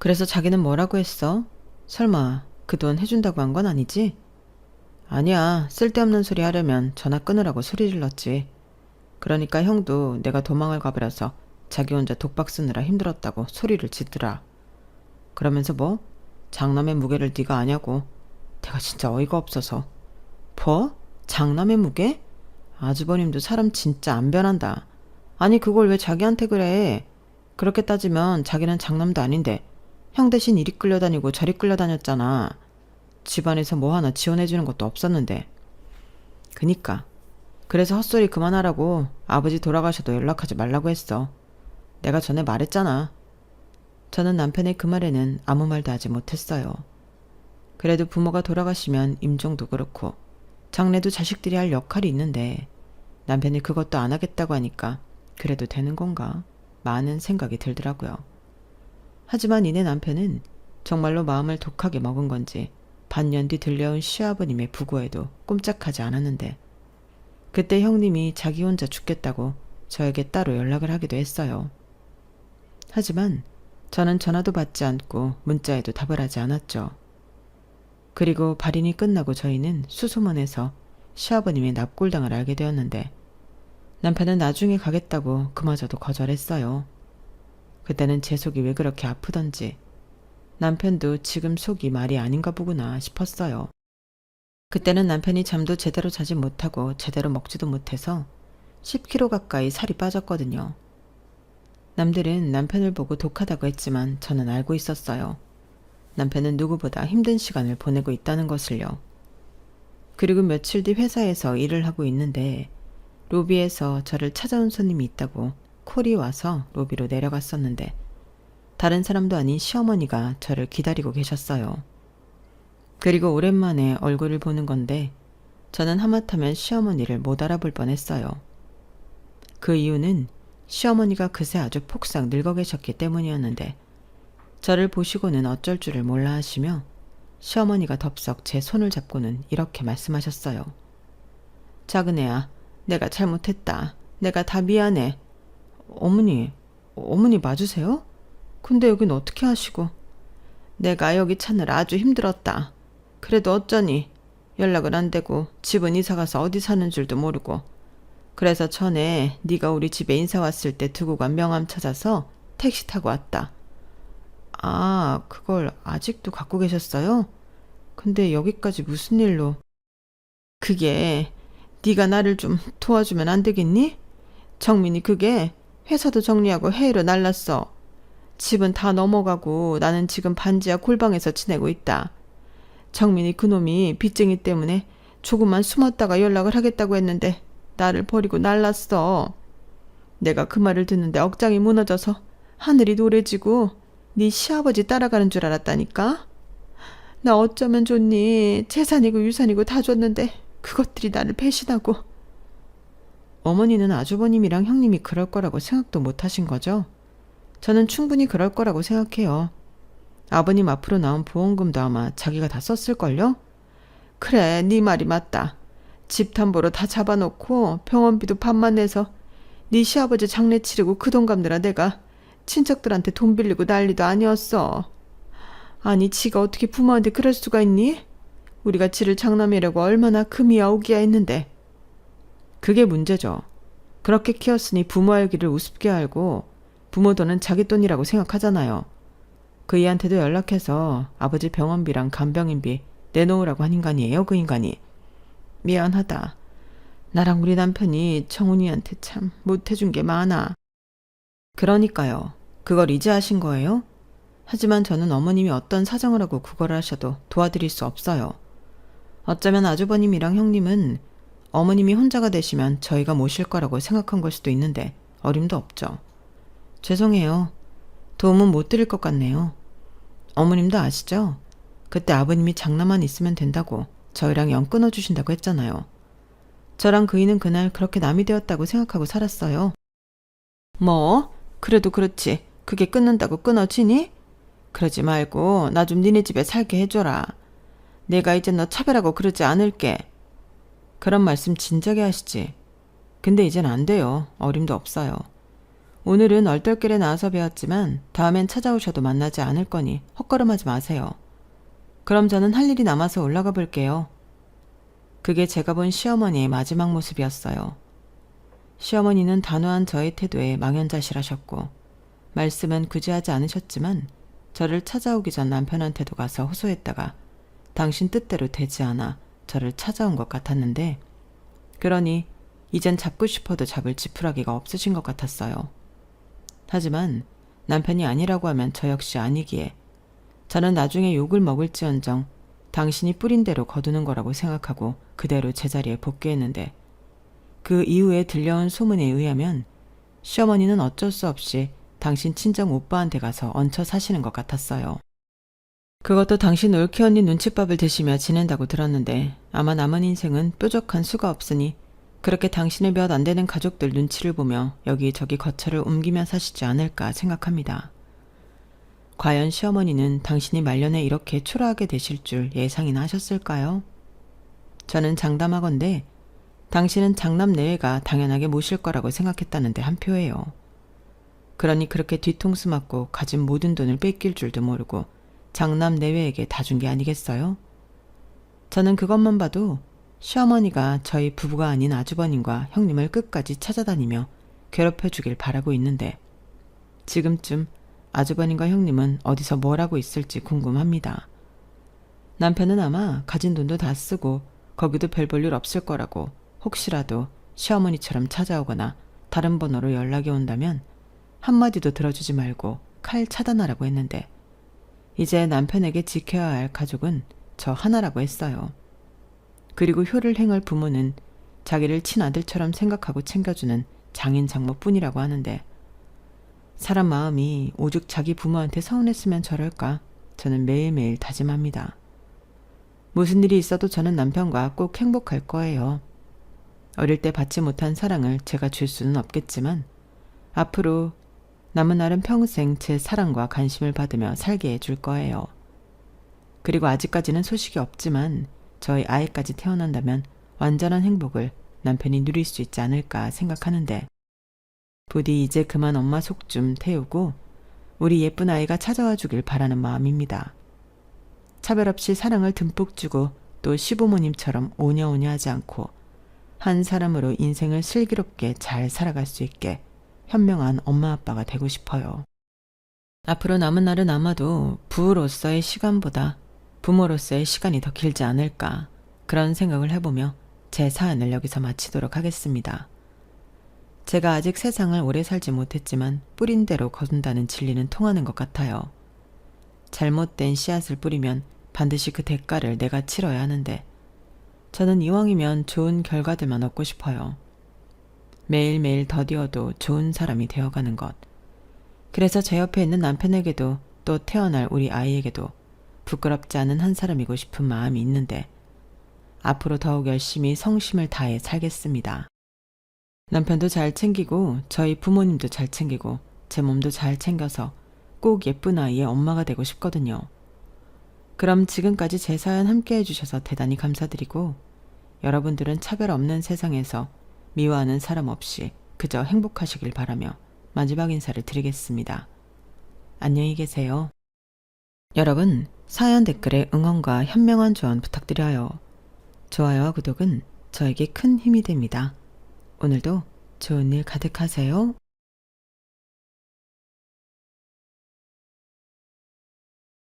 그래서 자기는 뭐라고 했어? 설마 그 돈 해준다고 한 건 아니지? 아니야, 쓸데없는 소리 하려면 전화 끊으라고 소리 질렀지. 그러니까 형도 내가 도망을 가버려서 자기 혼자 독박 쓰느라 힘들었다고 소리를 짓더라. 그러면서 뭐? 장남의 무게를 네가 아냐고. 내가 진짜 어이가 없어서. 뭐? 장남의 무게? 아주버님도 사람 진짜 안 변한다. 아니 그걸 왜 자기한테 그래. 그렇게 따지면 자기는 장남도 아닌데 형 대신 이리 끌려다니고 저리 끌려다녔잖아. 집안에서 뭐 하나 지원해주는 것도 없었는데. 그니까. 그래서 헛소리 그만하라고 아버지 돌아가셔도 연락하지 말라고 했어. 내가 전에 말했잖아. 저는 남편의 그 말에는 아무 말도 하지 못했어요. 그래도 부모가 돌아가시면 임종도 그렇고 장례도 자식들이 할 역할이 있는데 남편이 그것도 안 하겠다고 하니까 그래도 되는 건가? 많은 생각이 들더라고요. 하지만 이내 남편은 정말로 마음을 독하게 먹은 건지 반년 뒤 들려온 시아버님의 부고에도 꼼짝하지 않았는데 그때 형님이 자기 혼자 죽겠다고 저에게 따로 연락을 하기도 했어요. 하지만 저는 전화도 받지 않고 문자에도 답을 하지 않았죠. 그리고 발인이 끝나고 저희는 수소문에서 시아버님의 납골당을 알게 되었는데 남편은 나중에 가겠다고 그마저도 거절했어요. 그때는 제 속이 왜 그렇게 아프던지 남편도 지금 속이 말이 아닌가 보구나 싶었어요. 그때는 남편이 잠도 제대로 자지 못하고 제대로 먹지도 못해서 10kg 가까이 살이 빠졌거든요. 남들은 남편을 보고 독하다고 했지만 저는 알고 있었어요. 남편은 누구보다 힘든 시간을 보내고 있다는 것을요. 그리고 며칠 뒤 회사에서 일을 하고 있는데 로비에서 저를 찾아온 손님이 있다고 콜이 와서 로비로 내려갔었는데 다른 사람도 아닌 시어머니가 저를 기다리고 계셨어요. 그리고 오랜만에 얼굴을 보는 건데 저는 하마터면 시어머니를 못 알아볼 뻔했어요. 그 이유는 시어머니가 그새 아주 폭삭 늙어 계셨기 때문이었는데 저를 보시고는 어쩔 줄을 몰라 하시며 시어머니가 덥석 제 손을 잡고는 이렇게 말씀하셨어요. 작은 애야, 내가 잘못했다. 내가 다 미안해. 어머니 맞으세요? 근데 여긴 어떻게 하시고? 내가 여기 찾느라 아주 힘들었다. 그래도 어쩌니 연락은 안 되고 집은 이사가서 어디 사는 줄도 모르고 그래서 전에 네가 우리 집에 인사 왔을 때 두고 간 명함 찾아서 택시 타고 왔다. 아, 그걸 아직도 갖고 계셨어요? 근데 여기까지 무슨 일로? 그게 네가 나를 좀 도와주면 안 되겠니? 정민이 그게 회사도 정리하고 해외로 날랐어. 집은 다 넘어가고 나는 지금 반지하 골방에서 지내고 있다. 정민이 그놈이 빚쟁이 때문에 조금만 숨었다가 연락을 하겠다고 했는데 나를 버리고 날랐어. 내가 그 말을 듣는데 억장이 무너져서 하늘이 노래지고 네 시아버지 따라가는 줄 알았다니까. 나 어쩌면 좋니. 재산이고 유산이고 다 줬는데 그것들이 나를 배신하고. 어머니는 아주버님이랑 형님이 그럴 거라고 생각도 못 하신 거죠? 저는 충분히 그럴 거라고 생각해요. 아버님 앞으로 나온 보험금도 아마 자기가 다 썼을걸요? 그래, 네 말이 맞다. 집 담보로 다 잡아놓고 병원비도 반만 내서 네 시아버지 장례 치르고 그 돈 갚느라 내가 친척들한테 돈 빌리고 난리도 아니었어. 아니, 지가 어떻게 부모한테 그럴 수가 있니? 우리가 지를 장남이라고 얼마나 금이야 오기야 했는데. 그게 문제죠. 그렇게 키웠으니 부모 알기를 우습게 알고 부모 돈은 자기 돈이라고 생각하잖아요. 그 애한테도 연락해서 아버지 병원비랑 간병인비 내놓으라고 한 인간이에요, 그 인간이. 미안하다. 나랑 우리 남편이 정훈이한테 참 못해준 게 많아. 그러니까요. 그걸 이제 하신 거예요? 하지만 저는 어머님이 어떤 사정을 하고 그걸 하셔도 도와드릴 수 없어요. 어쩌면 아주버님이랑 형님은 어머님이 혼자가 되시면 저희가 모실 거라고 생각한 걸 수도 있는데 어림도 없죠. 죄송해요. 도움은 못 드릴 것 같네요. 어머님도 아시죠? 그때 아버님이 장남만 있으면 된다고 저희랑 연 끊어주신다고 했잖아요. 저랑 그이는 그날 그렇게 남이 되었다고 생각하고 살았어요. 뭐? 그래도 그렇지. 그게 끊는다고 끊어지니? 그러지 말고 나 좀 니네 집에 살게 해줘라. 내가 이제 너 차별하고 그러지 않을게. 그런 말씀 진작에 하시지. 근데 이젠 안 돼요. 어림도 없어요. 오늘은 얼떨결에 나와서 배웠지만 다음엔 찾아오셔도 만나지 않을 거니 헛걸음하지 마세요. 그럼 저는 할 일이 남아서 올라가 볼게요. 그게 제가 본 시어머니의 마지막 모습이었어요. 시어머니는 단호한 저의 태도에 망연자실하셨고 말씀은 굳이 하지 않으셨지만 저를 찾아오기 전 남편한테도 가서 호소했다가 당신 뜻대로 되지 않아 저를 찾아온 것 같았는데 그러니 이젠 잡고 싶어도 잡을 지푸라기가 없으신 것 같았어요. 하지만 남편이 아니라고 하면 저 역시 아니기에 저는 나중에 욕을 먹을지언정 당신이 뿌린 대로 거두는 거라고 생각하고 그대로 제자리에 복귀했는데 그 이후에 들려온 소문에 의하면 시어머니는 어쩔 수 없이 당신 친정 오빠한테 가서 얹혀 사시는 것 같았어요. 그것도 당신 올케 언니 눈칫밥을 드시며 지낸다고 들었는데 아마 남은 인생은 뾰족한 수가 없으니 그렇게 당신의 몇 안 되는 가족들 눈치를 보며 여기저기 거처를 옮기며 사시지 않을까 생각합니다. 과연 시어머니는 당신이 말년에 이렇게 초라하게 되실 줄 예상이나 하셨을까요? 저는 장담하건대 당신은 장남 내외가 당연하게 모실 거라고 생각했다는데 한 표예요. 그러니 그렇게 뒤통수 맞고 가진 모든 돈을 뺏길 줄도 모르고 장남 내외에게 다 준 게 아니겠어요? 저는 그것만 봐도 시어머니가 저희 부부가 아닌 아주버님과 형님을 끝까지 찾아다니며 괴롭혀주길 바라고 있는데 지금쯤 아주버님과 형님은 어디서 뭘 하고 있을지 궁금합니다. 남편은 아마 가진 돈도 다 쓰고 거기도 별 볼 일 없을 거라고 혹시라도 시어머니처럼 찾아오거나 다른 번호로 연락이 온다면 한마디도 들어주지 말고 칼 차단하라고 했는데 이제 남편에게 지켜야 할 가족은 저 하나라고 했어요. 그리고 효를 행할 부모는 자기를 친아들처럼 생각하고 챙겨주는 장인 장모뿐이라고 하는데 사람 마음이 오죽 자기 부모한테 서운했으면 저럴까 저는 매일매일 다짐합니다. 무슨 일이 있어도 저는 남편과 꼭 행복할 거예요. 어릴 때 받지 못한 사랑을 제가 줄 수는 없겠지만 앞으로 남은 날은 평생 제 사랑과 관심을 받으며 살게 해줄 거예요. 그리고 아직까지는 소식이 없지만 저희 아이까지 태어난다면 완전한 행복을 남편이 누릴 수 있지 않을까 생각하는데 부디 이제 그만 엄마 속 좀 태우고 우리 예쁜 아이가 찾아와 주길 바라는 마음입니다. 차별 없이 사랑을 듬뿍 주고 또 시부모님처럼 오냐오냐 하지 않고 한 사람으로 인생을 슬기롭게 잘 살아갈 수 있게 현명한 엄마 아빠가 되고 싶어요. 앞으로 남은 날은 아마도 부부로서의 시간보다 부모로서의 시간이 더 길지 않을까 그런 생각을 해보며 제 사연을 여기서 마치도록 하겠습니다. 제가 아직 세상을 오래 살지 못했지만 뿌린 대로 거둔다는 진리는 통하는 것 같아요. 잘못된 씨앗을 뿌리면 반드시 그 대가를 내가 치러야 하는데 저는 이왕이면 좋은 결과들만 얻고 싶어요. 매일매일 더디어도 좋은 사람이 되어가는 것. 그래서 제 옆에 있는 남편에게도 또 태어날 우리 아이에게도 부끄럽지 않은 한 사람이고 싶은 마음이 있는데 앞으로 더욱 열심히 성심을 다해 살겠습니다. 남편도 잘 챙기고 저희 부모님도 잘 챙기고 제 몸도 잘 챙겨서 꼭 예쁜 아이의 엄마가 되고 싶거든요. 그럼 지금까지 제 사연 함께 해주셔서 대단히 감사드리고 여러분들은 차별 없는 세상에서 미워하는 사람 없이 그저 행복하시길 바라며 마지막 인사를 드리겠습니다. 안녕히 계세요. 여러분, 사연 댓글에 응원과 현명한 조언 부탁드려요. 좋아요와 구독은 저에게 큰 힘이 됩니다. 오늘도 좋은 일 가득하세요.